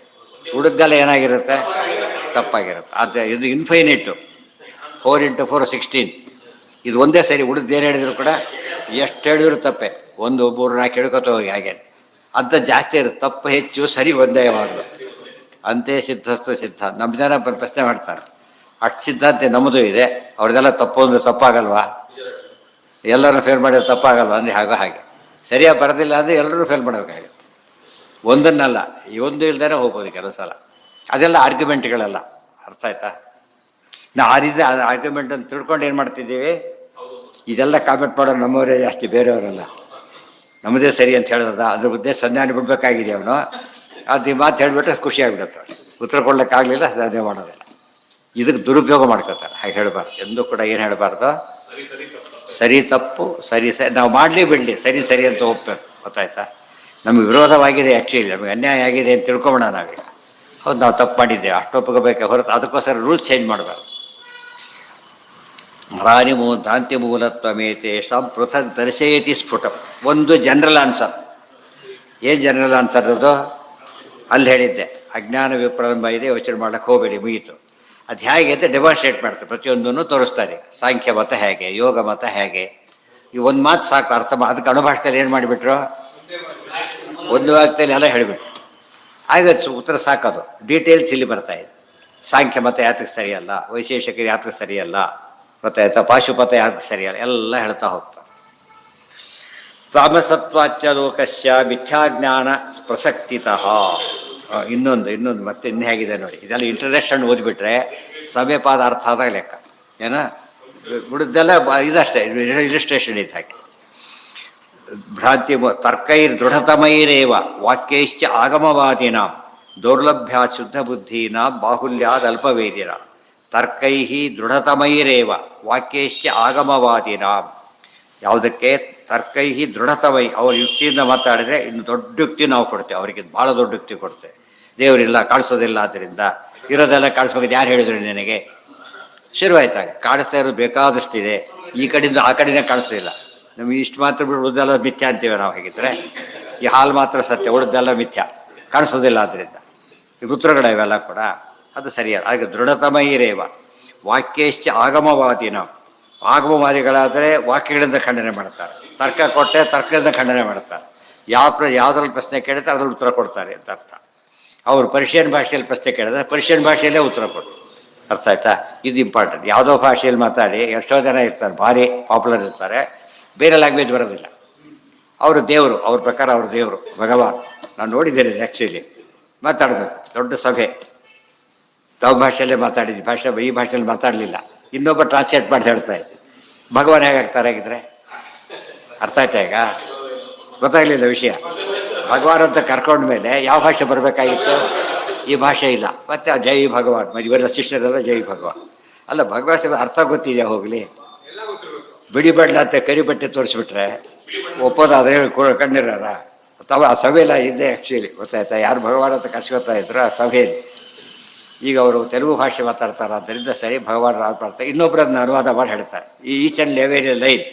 ಉಳಿದೆಲ್ಲ ಏನಾಗಿರುತ್ತೆ? ತಪ್ಪಾಗಿರುತ್ತೆ. ಆದರೆ ಇದು ಇನ್ಫೈನೈಟು. 4 × 4 16. ಇದು ಒಂದೇ ಸರಿ. ಉಳಿದೇನು ಹೇಳಿದ್ರು ಕೂಡ ಎಷ್ಟು ಹೇಳಿದ್ರು ತಪ್ಪೆ. 1 3 4 ಹೇಳ್ಕೊತ ಹೋಗಿ ಹಾಗೆ ಅಂತ ಜಾಸ್ತಿ ಇರುತ್ತೆ. ತಪ್ಪು ಹೆಚ್ಚು, ಸರಿ ಒಂದೇ ಯಾವಾಗಲೂ. ಅಂತೆ ಸಿದ್ಧಸ್ತು ಸಿದ್ಧ. ನಮ್ಮ ಜನ ಪ್ರಶ್ನೆ ಮಾಡ್ತಾರೆ, ಅಷ್ಟು ಸಿದ್ಧಾಂತ ನಮ್ಮದು ಇದೆ, ಅವ್ರದ್ದೆಲ್ಲ ತಪ್ಪು ಅಂದರೆ ತಪ್ಪಾಗಲ್ವಾ? ಎಲ್ಲರೂ ಫೇಲ್ ಮಾಡಿದ್ರೆ ತಪ್ಪಾಗಲ್ವಾ ಅಂದರೆ ಹಾಗೆ ಸರಿಯಾಗಿ ಬರೋದಿಲ್ಲ ಅಂದರೆ ಎಲ್ಲರೂ ಫೇಲ್ ಮಾಡಬೇಕಾಗುತ್ತೆ. ಒಂದನ್ನಲ್ಲ, ಒಂದು ಇಲ್ದೇ ಹೋಗ್ಬೋದು ಕೆಲವು ಸಲ. ಅದೆಲ್ಲ ಆರ್ಗ್ಯುಮೆಂಟ್ಗಳೆಲ್ಲ. ಅರ್ಥ ಆಯ್ತಾ? ನಾವು ಆ ರೀತಿ ಆರ್ಗ್ಯುಮೆಂಟನ್ನು ತಿಳ್ಕೊಂಡು ಏನು ಮಾಡ್ತಿದ್ದೀವಿ? ಇದೆಲ್ಲ ಕಾಮೆಂಟ್ ಮಾಡೋರು ನಮ್ಮವರೇ ಜಾಸ್ತಿ, ಬೇರೆಯವರಲ್ಲ. ನಮ್ಮದೇ ಸರಿ ಅಂತ ಹೇಳೋದ ಅದ್ರ ಉದ್ದೇಶ ಸಂಧಾನ ಬಿಡಬೇಕಾಗಿದೆ ಅವನು. ಅದು ಈ ಮಾತು ಹೇಳಿಬಿಟ್ರೆ ಖುಷಿಯಾಗಿಬಿಡುತ್ತೆ. ಉತ್ತರ ಕೊಡ್ಲಿಕ್ಕಾಗಲಿಲ್ಲ, ಸಂಧಾನ ಮಾಡೋದಿಲ್ಲ. ಇದಕ್ಕೆ ದುರುಪಯೋಗ ಮಾಡ್ಕೋತಾರೆ. ಹಾಗೆ ಹೇಳಬಾರ್ದು. ಎಂದೂ ಕೂಡ ಏನು ಹೇಳಬಾರ್ದು? ಸರಿ ತಪ್ಪು, ಸರಿ ನಾವು ಮಾಡಲಿ ಬಿಡಲಿ, ಸರಿ ಅಂತ ಒಪ್ಪಬೇಕು. ಗೊತ್ತಾಯ್ತಾ? ನಮಗೆ ವಿರೋಧವಾಗಿದೆ, ಆ್ಯಕ್ಚುಲಿ ನಮಗೆ ಅನ್ಯಾಯ ಆಗಿದೆ ಅಂತ ತಿಳ್ಕೊಬೋಣ ನಾವೀಗ. ಹೌದು, ನಾವು ತಪ್ಪು ಮಾಡಿದ್ದೇವೆ, ಅಷ್ಟು ಒಪ್ಕೋಬೇಕೆ ಹೊರತು ಅದಕ್ಕೋಸ್ಕರ ರೂಲ್ಸ್ ಚೇಂಜ್ ಮಾಡಬಾರ್ದು. ಭ್ರಾಂತಿ ಮೂಲತ್ವಮೇತೇಷಾಂ ಪೃಥಕ್ ದರ್ಶಯತಿ ಸ್ಫುಟಂ. ಒಂದು ಜನರಲ್ ಆನ್ಸರ್. ಏನು ಜನರಲ್ ಆನ್ಸರ್ ಅದು? ಅಲ್ಲಿ ಹೇಳಿದ್ದೆ, ಅಜ್ಞಾನ ವಿಪ್ರಲಂಬ ಇದೆ, ಯೋಚನೆ ಮಾಡೋಕ್ಕೆ ಹೋಗಬೇಡಿ, ಮುಗೀತು. ಅದು ಹೇಗೆ ಅಂತ ಡೆಮಾನ್ಸ್ಟ್ರೇಟ್ ಮಾಡ್ತಾರೆ, ಪ್ರತಿಯೊಂದನ್ನು ತೋರಿಸ್ತಾರೆ. ಸಾಂಖ್ಯ ಮತ ಹೇಗೆ, ಯೋಗ ಮತ ಹೇಗೆ, ಈ ಒಂದು ಮಾತು ಸಾಕು ಅರ್ಥ. ಅದಕ್ಕೆ ಅನುಭಾಷೆಯಲ್ಲಿ ಏನು ಮಾಡಿಬಿಟ್ರು? ಒಂದು ವಾಕ್ಯದಲ್ಲಿ ಎಲ್ಲ ಹೇಳಿಬಿಟ್ರು. ಆಗತ್ತೆ, ಉತ್ತರ ಸಾಕೋದು. ಡೀಟೇಲ್ಸ್ ಇಲ್ಲಿ ಬರ್ತಾಯಿದೆ. ಸಾಂಖ್ಯ ಮತ ಯಾತಕ್ಕೆ ಸರಿಯಲ್ಲ, ವೈಶೇಷಿಕ ಯಾತಕ್ಕೆ ಸರಿಯಲ್ಲ, ಗೊತ್ತಾಯ್ತಾ? ಪಾಶುಪತ ಯಾತಕ್ಕೆ ಸರಿಯಲ್ಲ, ಎಲ್ಲ ಹೇಳ್ತಾ ಹೋಗ್ತಾರೆ. ತಾಮಸತ್ವಾಚ್ಯ ಲೋಕಸ್ಯ ಮಿಥ್ಯಾಜ್ಞಾನ ಪ್ರಸಕ್ತಿತಃ. ಇನ್ನೊಂದು ಮತ್ತೆ ಇನ್ನು ಹೇಗಿದೆ ನೋಡಿ. ಇದೆಲ್ಲ ಇಂಟ್ರಡಕ್ಷನ್ ಓದಿಬಿಟ್ರೆ ಸಮಯಪಾದ ಅರ್ಥ ಆದಾಗ ಲೆಕ್ಕ. ಏನ ಬಿಡುದ್ದೆಲ್ಲ ಇದಷ್ಟೇ, ಇಲಿಸ್ಟ್ರೇಷನ್ ಇದು. ಹಾಗೆ ಭ್ರಾಂತಿ ತರ್ಕೈರ್ ದೃಢತಮೈರೇವ ವಾಕ್ಯೈಶ್ಚ ಆಗಮವಾದಿನಾಂ ದೌರ್ಲಭ್ಯ ಶುದ್ಧ ಬುದ್ಧೀನಾಂ ಬಾಹುಲ್ಯಾದ ಅಲ್ಪವೇದಿನ. ತರ್ಕೈ ದೃಢತಮೈರೇವ ವಾಕ್ಯೈಶ್ಚ ಆಗಮವಾದಿನಾಂ. ಯಾವುದಕ್ಕೆ? ತರ್ಕೈ ದೃಢತಮೈ. ಅವ್ರ ಯುಕ್ತಿಯಿಂದ ಮಾತಾಡಿದರೆ ಇನ್ನು ದೊಡ್ಡ ಯುಕ್ತಿ ನಾವು ಕೊಡ್ತೇವೆ ಅವರಿಗೆ, ಭಾಳ ದೊಡ್ಡ ಯುಕ್ತಿ ಕೊಡ್ತೇವೆ. ದೇವರಿಲ್ಲ, ಕಾಣಿಸೋದಿಲ್ಲ, ಆದ್ದರಿಂದ ಇರೋದೆಲ್ಲ ಕಾಣಿಸ್ಬೇಕು. ಯಾರು ಹೇಳಿದ್ರು ನಿನಗೆ? ಶುರುವಾಯ್ತಾಗ ಕಾಣಿಸ್ತಾ ಇರೋದು ಬೇಕಾದಷ್ಟಿದೆ. ಈ ಕಡೆಯಿಂದ ಆ ಕಡೆನೇ ಕಾಣಿಸೋದಿಲ್ಲ. ನಮಗೆ ಇಷ್ಟು ಮಾತ್ರ ಬಿಟ್ಟು ಉಳಿದೆಲ್ಲ ಮಿಥ್ಯ ಅಂತೀವಿ ನಾವು. ಹೇಗಿದ್ರೆ ಈ ಹಾಲು ಮಾತ್ರ ಸತ್ಯ, ಉಳಿದೆಲ್ಲ ಮಿಥ್ಯ, ಕಾಣಿಸೋದಿಲ್ಲ. ಆದ್ದರಿಂದ ಈ ಉತ್ತರಗಳು ಇವೆಲ್ಲ ಕೂಡ ಅದು ಸರಿಯಲ್ಲ. ಹಾಗೆ ದೃಢತಮೈರೇವ ವಾಕ್ಯಶ್ಚ ಆಗಮವಾದಿನ. ಆಗಮವಾದಿಗಳಾದರೆ ವಾಕ್ಯಗಳಿಂದ ಖಂಡನೆ ಮಾಡ್ತಾರೆ. ತರ್ಕ ಕೊಟ್ಟರೆ ತರ್ಕದಿಂದ ಖಂಡನೆ ಮಾಡ್ತಾರೆ. ಯಾವುದ್ರಲ್ಲಿ ಪ್ರಶ್ನೆ ಕೇಳಿದ್ರೆ ಅದ್ರಲ್ಲಿ ಉತ್ತರ ಕೊಡ್ತಾರೆ ಅಂತ ಅರ್ಥ. ಅವರು ಪರ್ಷಿಯನ್ ಭಾಷೆಯಲ್ಲಿ ಪ್ರಶ್ನೆ ಕೇಳಿದ್ರೆ ಪರ್ಷಿಯನ್ ಭಾಷೆಯಲ್ಲೇ ಉತ್ತರ ಕೊಡ್ತಾರೆ. ಅರ್ಥ ಆಯ್ತಾ? ಇದು ಇಂಪಾರ್ಟೆಂಟ್. ಯಾವುದೋ ಭಾಷೆಯಲ್ಲಿ ಮಾತಾಡಿ ಎಷ್ಟೋ ಜನ ಇರ್ತಾರೆ, ಭಾರಿ ಪಾಪ್ಯುಲರ್ ಇರ್ತಾರೆ, ಬೇರೆ ಲ್ಯಾಂಗ್ವೇಜ್ ಬರೋದಿಲ್ಲ. ಅವರು ದೇವರು, ಅವ್ರ ಪ್ರಕಾರ ಅವರು ದೇವರು ಭಗವಾನ್. ನಾನು ನೋಡಿದ್ದೇನೆ ಆ್ಯಕ್ಚುಲಿ. ಮಾತಾಡಬೇಕು, ದೊಡ್ಡ ಸಭೆ, ತಾವು ಭಾಷೆಯಲ್ಲೇ ಮಾತಾಡಿದ್ವಿ, ಈ ಭಾಷೆಯಲ್ಲಿ ಮಾತಾಡಲಿಲ್ಲ, ಇನ್ನೊಬ್ಬ ಟ್ರಾನ್ಸ್ಲೇಟ್ ಮಾಡಿ ಹೇಳ್ತಾ ಇದ್ದೆ. ಭಗವಾನ್ ಹೇಗಾಗ್ತಾರೆ ಆಗಿದ್ರೆ? ಅರ್ಥ ಆಯ್ತಾ? ಈಗ ಗೊತ್ತಾಗಲಿಲ್ಲ ವಿಷಯ. ಭಗವಾನ್ ಅಂತ ಕರ್ಕೊಂಡ ಮೇಲೆ ಯಾವ ಭಾಷೆ ಬರಬೇಕಾಗಿತ್ತು? ಈ ಭಾಷೆ ಇಲ್ಲ. ಮತ್ತೆ ಜೈ ಭಗವಾನ್, ಇವೆಲ್ಲ ಶಿಷ್ಯರೆಲ್ಲ ಜೈ ಭಗವಾನ್. ಅಲ್ಲ, ಭಗವಾನ್ ಅರ್ಥ ಗೊತ್ತಿದೆಯಾ? ಹೋಗಲಿ, ಬಿಡಿ ಬಡ್ಲ ಅಂತ ಕರಿ ಬಟ್ಟೆ ತೋರಿಸ್ಬಿಟ್ರೆ ಒಪ್ಪೋದಾದ್ರೆ ಕಣ್ಣಿರಾರ ಅಥವಾ ಆ ಸಭೆಯೆಲ್ಲ ಇದ್ದೆ ಆ್ಯಕ್ಚುಲಿ. ಗೊತ್ತಾಯ್ತಾ? ಯಾರು ಭಗವಾನ್ ಅಂತ ಕರ್ಸ್ಕೊತಾ ಇದ್ರು ಆ ಸಭೆಯಲ್ಲಿ. ಈಗ ಅವರು ತೆಲುಗು ಭಾಷೆ ಮಾತಾಡ್ತಾರೆ, ಆದ್ದರಿಂದ ಸರಿ ಭಗವಾನ್ ಮಾತಾಡ್ತಾರೆ, ಇನ್ನೊಬ್ಬರನ್ನ ಅನುವಾದ ಮಾಡಿ ಹೇಳ್ತಾರೆ. Each and every line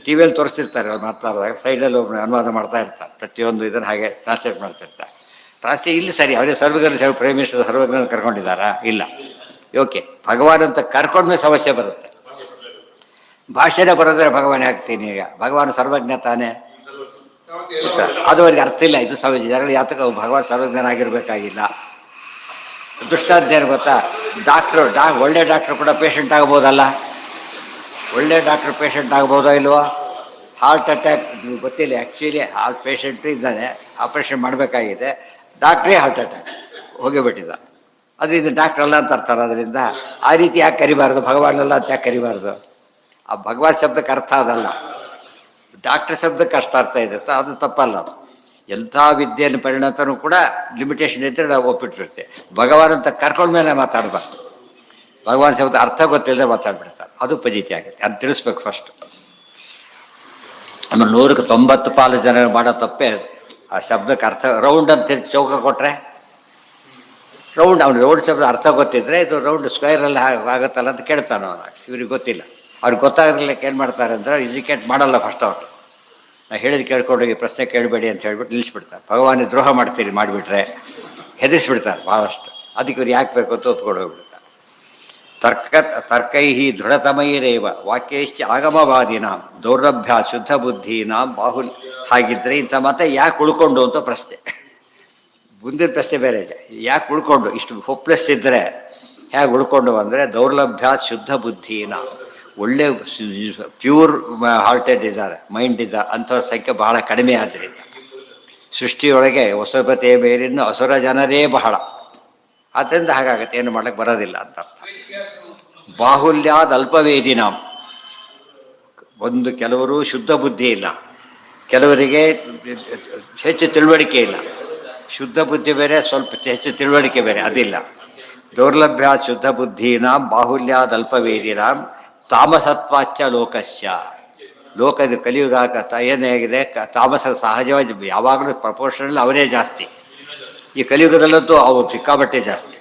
T ವಿಯಲ್ಲಿ ತೋರಿಸ್ತಿರ್ತಾರೆ. ಅವ್ರು ಮಾತಾಡಿದಾಗ ಸೈಡಲ್ಲಿ ಒಬ್ಬರು ಅನುವಾದ ಮಾಡ್ತಾ ಇರ್ತಾರೆ, ಪ್ರತಿಯೊಂದು ಇದನ್ನು ಹಾಗೆ ಟ್ರಾನ್ಸ್ಲೇಟ್ ಮಾಡ್ತಿರ್ತಾರೆ. ಟ್ರಾನ್ಸ್ಲೇಟ್ ಇಲ್ಲಿ ಸರಿ, ಅವರೇ ಸರ್ವಜ್ಞ ಪ್ರೈಮ್ ಮಿನಿಸ್ಟರ್ ಸರ್ವಜ್ಞ ಕರ್ಕೊಂಡಿದ್ದಾರಾ? ಇಲ್ಲ. ಓಕೆ, ಭಗವಾನ್ ಅಂತ ಕರ್ಕೊಂಡ್ಮೇಲೆ ಸಮಸ್ಯೆ ಬರುತ್ತೆ. ಭಾಷೆನೇ ಬರೋದ್ರೆ ಭಗವಾನ್ ಆಗ್ತೀನಿ. ಈಗ ಭಗವಾನ್ ಸರ್ವಜ್ಞ ತಾನೇ, ಅದು ಅವ್ರಿಗೆ ಅರ್ಥ ಇಲ್ಲ. ಇದು ಜನಗಳು ಯಾತಕ ಭಗವಾನ್ ಸರ್ವಜ್ಞನಾಗಿರ್ಬೇಕಾಗಿಲ್ಲ. ದುಷ್ಟಾಧ್ಯಾಯ ಗೊತ್ತಾ? ಒಳ್ಳೆ ಡಾಕ್ಟ್ರು ಕೂಡ ಪೇಷಂಟ್ ಆಗ್ಬೋದಲ್ಲ? ಒಳ್ಳೆ ಡಾಕ್ಟ್ರು ಪೇಷಂಟ್ ಆಗ್ಬೋದಾ ಇಲ್ವೋ? ಹಾರ್ಟ್ ಅಟ್ಯಾಕ್ ಗೊತ್ತಿಲ್ಲ, ಆ್ಯಕ್ಚುಲಿ ಹಾರ್ಟ್ ಪೇಷಂಟು ಇದ್ದಾನೆ, ಆಪ್ರೇಷನ್ ಮಾಡಬೇಕಾಗಿದೆ, ಡಾಕ್ಟ್ರೇ ಹಾರ್ಟ್ ಅಟ್ಯಾಕ್ ಹೋಗಿಬಿಟ್ಟಿದ್ದ. ಅದರಿಂದ ಡಾಕ್ಟ್ರ್ ಅಲ್ಲ ಅಂತ ಅರ್ಥ. ಅದರಿಂದ ಆ ರೀತಿ ಯಾಕೆ ಕರಿಬಾರ್ದು? ಭಗವಾನಲ್ಲ ಅಂತ ಯಾಕೆ ಕರಿಬಾರ್ದು? ಆ ಭಗವಾನ್ ಶಬ್ದಕ್ಕೆ ಅರ್ಥ ಅದಲ್ಲ, ಡಾಕ್ಟರ್ ಶಬ್ದಕ್ಕೆ ಅಷ್ಟು ಅರ್ಥ ಇದೆ. ಅದು ತಪ್ಪಲ್ಲ. ಅದು ಎಂಥ ವಿದ್ಯೆಯನ್ನು ಪರಿಣತನೂ ಕೂಡ ಲಿಮಿಟೇಷನ್ ಇದ್ದರೆ ನಾವು ಒಪ್ಪಿಟ್ಟಿರುತ್ತೆ. ಭಗವಾನ್ ಅಂತ ಕರ್ಕೊಂಡ್ಮೇಲೆ ಮಾತಾಡಬಾರ್ದು. ಭಗವಾನ್ ಶಬ್ದ ಅರ್ಥ ಗೊತ್ತಿಲ್ಲದೆ ಮಾತಾಡ್ಬಿಡ್ತಾರೆ, ಅದು ಪಜಿತಿ ಆಗುತ್ತೆ. ಅದು ತಿಳಿಸ್ಬೇಕು ಫಸ್ಟ್. ಆಮೇಲೆ 100ಕ್ಕೆ 90 ಪಾಲು ಜನ ಮಾಡೋ ತಪ್ಪೇ ಆ ಶಬ್ದಕ್ಕೆ ಅರ್ಥ. ರೌಂಡ್ ಅಂತ ಚೌಕ ಕೊಟ್ಟರೆ ರೌಂಡ್, ಅವ್ನು ರೌಂಡ್ ಶಬ್ದ ಅರ್ಥ ಗೊತ್ತಿದ್ರೆ ಇದು ರೌಂಡ್ ಸ್ಕ್ವೇರಲ್ಲಿ ಆಗುತ್ತಲ್ಲ ಅಂತ ಕೇಳ್ತಾನೆ ಅವನು. ಇವ್ರಿಗೆ ಗೊತ್ತಿಲ್ಲ. ಅವ್ರಿಗೆ ಗೊತ್ತಾಗಲಿಕ್ಕೆ ಏನು ಮಾಡ್ತಾರೆ ಅಂದರೆ ಎಜುಕೇಟ್ ಮಾಡಲ್ಲ ಫಸ್ಟ್. ಅವರು ನಾ ಹೇಳಿದ ಕೇಳ್ಕೊಂಡೋಗಿ ಪ್ರಶ್ನೆ ಕೇಳಬೇಡಿ ಅಂತ ಹೇಳ್ಬಿಟ್ಟು ನಿಲ್ಲಿಸ್ಬಿಡ್ತಾರೆ. ಭಗವಾನಿಗೆ ದ್ರೋಹ ಮಾಡ್ತೀರಿ ಮಾಡಿಬಿಟ್ರೆ ಹೆದರಿಸ್ಬಿಡ್ತಾರೆ ಭಾಳಷ್ಟು. ಅದಕ್ಕೆ ಇವ್ರು ಯಾಕೆ ಬೇಕು ಅಂತ ಒಪ್ಕೊಂಡು ಹೋಗ್ಬಿಡ್ತಾರೆ. ತರ್ಕೈ ದೃಢತಮೈರೇವ ವಾಕ್ಯೈಶ್ಚ ಆಗಮವಾದಿನಾಂ ದೌರ್ಲಭ್ಯ ಶುದ್ಧ ಬುದ್ಧೀನಾಂ ಬಾಹುಲ್. ಹಾಗಿದ್ರೆ ಇಂಥ ಮತ ಯಾಕೆ ಉಳ್ಕೊಂಡು ಅಂತ ಪ್ರಶ್ನೆ. ಮುಂದಿನ ಪ್ರಶ್ನೆ ಬೇರೆ, ಯಾಕೆ ಉಳ್ಕೊಂಡು? ಇಷ್ಟು ಹೋಪ್ಲೆಸ್ ಇದ್ದರೆ ಹೇಗೆ ಉಳ್ಕೊಂಡು ಅಂದರೆ ದೌರ್ಲಭ್ಯ ಶುದ್ಧ ಬುದ್ಧೀನಾಂ, ಒಳ್ಳೆ ಪ್ಯೂರ್ ಹಾರ್ಟೆಡ್ ಇದ್ದಾರೆ, ಮೈಂಡ್ ಇದ್ದಾರೆ ಅಂಥವ್ರ ಸಂಖ್ಯೆ ಬಹಳ ಕಡಿಮೆ. ಆದ್ದರಿಂದ ಸೃಷ್ಟಿಯೊಳಗೆ ಹೊಸಪತೆಯ ಮೇಲಿನ್ನು ಅಸುರ ಜನರೇ ಬಹಳ. ಆದ್ದರಿಂದ ಹಾಗಾಗತ್ತೆ, ಏನು ಮಾಡೋಕ್ಕೆ ಬರೋದಿಲ್ಲ ಅಂತ ಅರ್ಥ. ಬಾಹುಲ್ಯಾದ ಅಲ್ಪವೇದಿನಾಂ, ಕೆಲವರು ಶುದ್ಧ ಬುದ್ಧಿ ಇಲ್ಲ, ಕೆಲವರಿಗೆ ಹೆಚ್ಚು ತಿಳುವಳಿಕೆ ಇಲ್ಲ. ಶುದ್ಧ ಬುದ್ಧಿ ಬೇರೆ, ಸ್ವಲ್ಪ ಹೆಚ್ಚು ತಿಳುವಳಿಕೆ ಬೇರೆ, ಅದಿಲ್ಲ. ದೌರ್ಲಭ್ಯ ಶುದ್ಧ ಬುದ್ಧೀನಾಂ ಬಾಹುಲ್ಯಾದ ಅಲ್ಪವೇದಿನಾಂ ತಾಮಸತ್ವಾಚ್ಚ ಲೋಕಸ್ಯ. ಲೋಕದ ಕಲಿಯುಗ ಏನಾಗಿದೆ, ತಾಮಸ ಸಹಜವಾಗಿ ಯಾವಾಗಲೂ ಪ್ರಪೋರ್ಷನಲ್ಲಿ ಅವರೇ ಜಾಸ್ತಿ. ಈ ಕಲಿಯುಗದಲ್ಲಂತೂ ಅವು ಸಿಕ್ಕಾಬಟ್ಟೆ ಜಾಸ್ತಿ.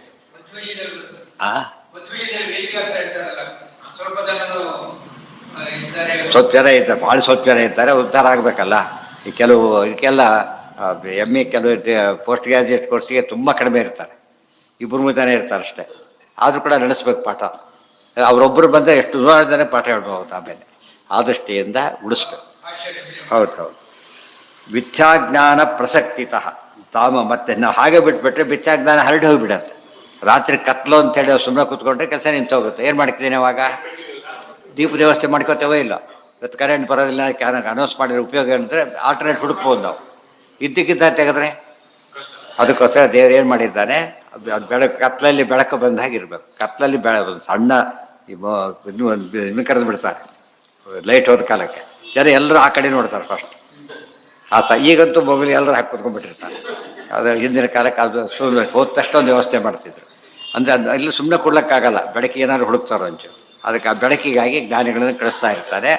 ಸ್ವಲ್ಪ ಜನ ಇರ್ತಾರೆ, ಭಾಳ ಸ್ವಲ್ಪ ಜನ ಇರ್ತಾರೆ, ಉದ್ಧಾರ ಆಗಬೇಕಲ್ಲ. ಈ ಇದಕ್ಕೆಲ್ಲ MA ಕೆಲವು ಪೋಸ್ಟ್ ಗ್ರ್ಯಾಜುಯೇಟ್ ಕೋರ್ಸಿಗೆ ತುಂಬ ಕಡಿಮೆ ಇರ್ತಾರೆ, 2-3 ಜನ ಇರ್ತಾರೆ ಅಷ್ಟೇ. ಆದರೂ ಕೂಡ ನಡೆಸ್ಬೇಕು ಪಾಠ. ಅವರೊಬ್ಬರು ಬಂದರೆ ಎಷ್ಟು 100 ಜನ ಪಾಠ ಹೇಳ್ಬೋದು. ಆಮೇಲೆ ಆ ದೃಷ್ಟಿಯಿಂದ ಉಳಿಸ್ಬೇಕು. ಹೌದು. ಮಿಥ್ಯಾಜ್ಞಾನ ಪ್ರಸಕ್ತಿತಃ ಮತ್ತೆ ನಾವು ಹಾಗೆ ಬಿಟ್ಬಿಟ್ರೆ ಮಿಥ್ಯಾಜ್ಞಾನ ಹರಡಿ ಹೋಗಿಬಿಡತ್ತೆ. ರಾತ್ರಿ ಕತ್ಲು ಅಂತೇಳಿ ಸುಮ್ಮನೆ ಕೂತ್ಕೊಂಡ್ರೆ ಕೆಲಸ ನಿಂತು ಹೋಗುತ್ತೆ. ಏನು ಮಾಡ್ತಿದ್ದೀನಿ ಅವಾಗ? ದೀಪ ವ್ಯವಸ್ಥೆ ಮಾಡ್ಕೋತೇವೋ ಇಲ್ಲ. ಇವತ್ತು ಕರೆಂಟ್ ಬರೋದಿಲ್ಲ, ಅನೌನ್ಸ್ ಮಾಡಿರೋ ಉಪಯೋಗ ಏನಂದರೆ ಆಲ್ಟರ್ನೇಟ್ ಹುಡುಕ್ಬೋದು ನಾವು. ಇದ್ದಕ್ಕಿದ್ದ ತೆಗೆದ್ರೆ ಅದಕ್ಕೋಸ್ಕರ ದೇವ್ರು ಏನು ಮಾಡಿದ್ದಾನೆ, ಅದು ಕತ್ಲಲ್ಲಿ ಬೆಳಕು ಬಂದ ಹಾಗಿರ್ಬೇಕು. ಕತ್ಲಲ್ಲಿ ಸಣ್ಣ ಇನ್ನು ಕರೆದು ಬಿಡ್ತಾರೆ ಲೈಟ್ ಹೋದ ಕಾಲಕ್ಕೆ. ಜನ ಎಲ್ಲರೂ ಆ ಕಡೆ ನೋಡ್ತಾರೆ ಫಸ್ಟ್. ಈಗಂತೂ ಮೊಬೈಲ್ ಎಲ್ಲರೂ ಹಾಕಿ ಕುತ್ಕೊಂಡ್ಬಿಟ್ಟಿರ್ತಾರೆ. ಅದು ಹಿಂದಿನ ಕಾಲಕ್ಕೆ ಅದು ಸುಮ್ಮನೆ ಹೋದ ತಕ್ಷಣ ಒಂದು ವ್ಯವಸ್ಥೆ ಮಾಡ್ತಿದ್ರು. ಅಂದರೆ ಇಲ್ಲಿ ಸುಮ್ಮನೆ ಕೊಡ್ಲಿಕ್ಕಾಗಲ್ಲ, ಬೆಳಕಿಗೆ ಏನಾದ್ರು ಹುಡುಕ್ತಾರೋ ಒಂಚೂರು. ಅದಕ್ಕೆ ಆ ಬೆಳಕಿಗಾಗಿ ಜ್ಞಾನಿಗಳನ್ನು ಕಳಿಸ್ತಾ ಇರ್ತಾರೆ.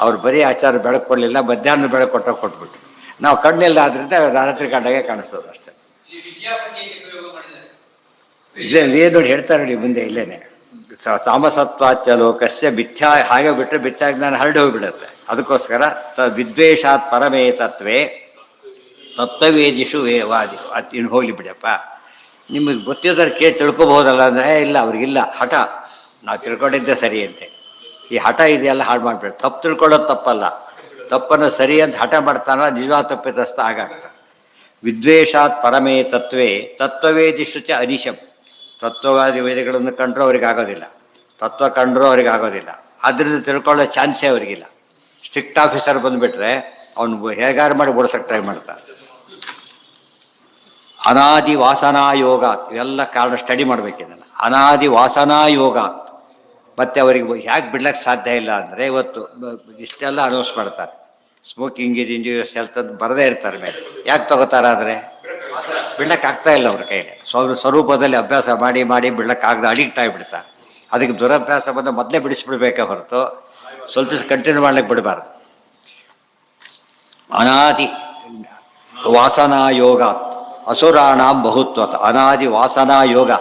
ಅವ್ರು ಬರೀ ಆಚಾರ ಬೆಳಕು ಕೊಡಲಿಲ್ಲ, ಮಧ್ಯಾಹ್ನ ಬೆಳಕು ಕೊಟ್ಬಿಟ್ಟು ನಾವು ಕಣ್ಣೆಲ್ಲ ಆದ್ದರಿಂದ ರಾತ್ರಿ ಕಂಡಾಗೆ ಕಾಣಿಸ್ತದೆ ಅಷ್ಟೇ. ಇಲ್ಲೇ ಏನು ನೋಡಿ ಹೇಳ್ತಾರೆ ನೋಡಿ ಮುಂದೆ ಇಲ್ಲೇನೆ, ತಾಮಸತ್ವಾಚ ಲೋಕಸ್ಯ ಮಿಥ್ಯಾ. ಹಾಗೆ ಬಿಟ್ಟರೆ ಮಿಥ್ಯಾಜ್ಞಾನ ಹರಡಿ ಹೋಗಿಬಿಡುತ್ತೆ. ಅದಕ್ಕೋಸ್ಕರ ವಿದ್ವೇಷಾತ್ ಪರಮೇ ತತ್ವೇ ತತ್ವವೇದಿಷು ವೇವಾದಿ. ಇನ್ನು ಹೋಗ್ಲಿ ಬಿಡಪ್ಪ, ನಿಮಗೆ ಗೊತ್ತಿದ್ದವ್ರು ತಿಳ್ಕೊಬಹುದಲ್ಲ ಅಂದರೆ ಇಲ್ಲ, ಅವ್ರಿಗಿಲ್ಲ ಹಠ. ನಾವು ತಿಳ್ಕೊಂಡಿದ್ದೆ ಸರಿ ಅಂತೆ. ಈ ಹಠ ಇದೆಯಲ್ಲ ಹಾಳು ಮಾಡಿಬಿಟ್ಟು. ತಪ್ಪು ತಿಳ್ಕೊಳ್ಳೋದು ತಪ್ಪಲ್ಲ, ತಪ್ಪನ್ನು ಸರಿ ಅಂತ ಹಠ ಮಾಡ್ತಾನ ನಿಜವಾದ ತಪ್ಪಿತಸ್ಥ ಆಗಾಗ್ತಾನೆ. ವಿದ್ವೇಷಾತ್ ಪರಮೇ ತತ್ವೇ ತತ್ವವೇದಿಷು ಚ ಅನಿಶಂ. ತತ್ವವಾದಿ ವೇದಗಳನ್ನು ಕಂಡ್ರೂ ಅವ್ರಿಗೆ ಆಗೋದಿಲ್ಲ, ತತ್ವ ಕಂಡ್ರೂ ಅವ್ರಿಗೆ ಆಗೋದಿಲ್ಲ. ಅದರಿಂದ ತಿಳ್ಕೊಳ್ಳೋ ಚಾನ್ಸೇ ಅವ್ರಿಗಿಲ್ಲ. ಸ್ಟ್ರಿಕ್ಟ್ ಆಫೀಸರ್ ಬಂದುಬಿಟ್ರೆ ಅವನು ಹೇಗಾರು ಮಾಡಿ ಓಡಿಸೋಕ್ಕೆ ಟ್ರೈ ಮಾಡ್ತಾನೆ. ಅನಾದಿ ವಾಸನಾ ಯೋಗ, ಇವೆಲ್ಲ ಕಾರಣ ಸ್ಟಡಿ ಮಾಡಬೇಕಿಲ್ಲ. ಅನಾದಿ ವಾಸನಾ ಯೋಗ ಮತ್ತು ಅವರಿಗೆ ಹೇಗೆ ಬಿಡ್ಲಿಕ್ಕೆ ಸಾಧ್ಯ ಇಲ್ಲ ಅಂದರೆ, ಇವತ್ತು ಇಷ್ಟೆಲ್ಲ ಅನೌನ್ಸ್ ಮಾಡ್ತಾರೆ, ಸ್ಮೋಕಿಂಗ್ ಇದು ಇಂಜುರಿಯಸ್ ಹೆಲ್ತ್ ಅಂತ ಬರದೇ ಇರ್ತಾರೆ ಮೇಲೆ. ಯಾಕೆ ತಗೋತಾರೆ ಅಂದರೆ ಬಿಡ್ಲಕ್ಕೆ ಆಗ್ತಾ ಇಲ್ಲ ಅವ್ರ ಕೈಲಿ. ಸ್ವರೂಪದಲ್ಲಿ ಅಭ್ಯಾಸ ಮಾಡಿ ಮಾಡಿ ಬಿಡ್ಲಕ್ಕಾಗದೆ ಅಡಿಕ್ಟ್ ಆಗಿಬಿಡ್ತಾರೆ. ಅದಕ್ಕೆ ದುರಭ್ಯಾಸ ಬಂದು ಮೊದಲೇ ಬಿಡಿಸ್ಬಿಡ್ಬೇಕೇ ಹೊರತು ಸ್ವಲ್ಪ ಕಂಟಿನ್ಯೂ ಮಾಡ್ಲಿಕ್ಕೆ ಬಿಡಬಾರ್ದು. ಅನಾದಿ ವಾಸನಾ ಯೋಗ ಅಸುರಾಣಾಂ ಬಹುತ್ವತ. ಅನಾದಿ ವಾಸನಾ ಯೋಗ,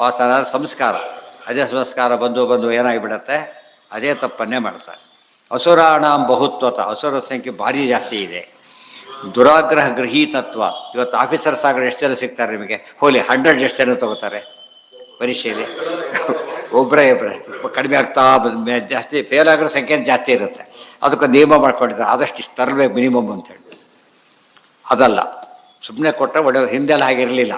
ವಾಸನ ಸಂಸ್ಕಾರ, ಅದೇ ಸಂಸ್ಕಾರ ಬಂದು ಬಂದು ಏನಾಗಿಬಿಡತ್ತೆ, ಅದೇ ತಪ್ಪನ್ನೇ ಮಾಡ್ತಾರೆ. ಅಸುರಾಣಾಂ ಬಹುತ್ವತ, ಅಸುರ ಸಂಖ್ಯೆ ಭಾರಿ ಜಾಸ್ತಿ ಇದೆ. ದುರಾಗ್ರಹ ಗೃಹೀತತ್ವ. ಇವತ್ತು ಆಫೀಸರ್ಸ್ ಆಗೋ ಎಷ್ಟು ಜನ ಸಿಗ್ತಾರೆ ನಿಮಗೆ? ಹೋಲಿ 100 ಎಷ್ಟು ಜನ ತಗೋತಾರೆ ಪರೀಕ್ಷೆಯಲ್ಲಿ? ಒಬ್ಬರೇ ಕಡಿಮೆ ಆಗ್ತಾ ಜಾಸ್ತಿ ಫೇಲ್ ಆಗೋ ಸಂಖ್ಯೆ ಜಾಸ್ತಿ ಇರುತ್ತೆ. ಅದಕ್ಕೆ ನಿಯಮ ಮಾಡ್ಕೊಂಡಿದ್ದಾರೆ, ಆದಷ್ಟು ಇಷ್ಟು ತರಬೇಕು ಮಿನಿಮಮ್ ಅಂತೇಳಿ. ಅದಲ್ಲ, ಸುಮ್ಮನೆ ಕೊಟ್ಟರೆ ಒಳ್ಳೆ. ಹಿಂದೆಲ್ಲ ಹಾಗಿರಲಿಲ್ಲ,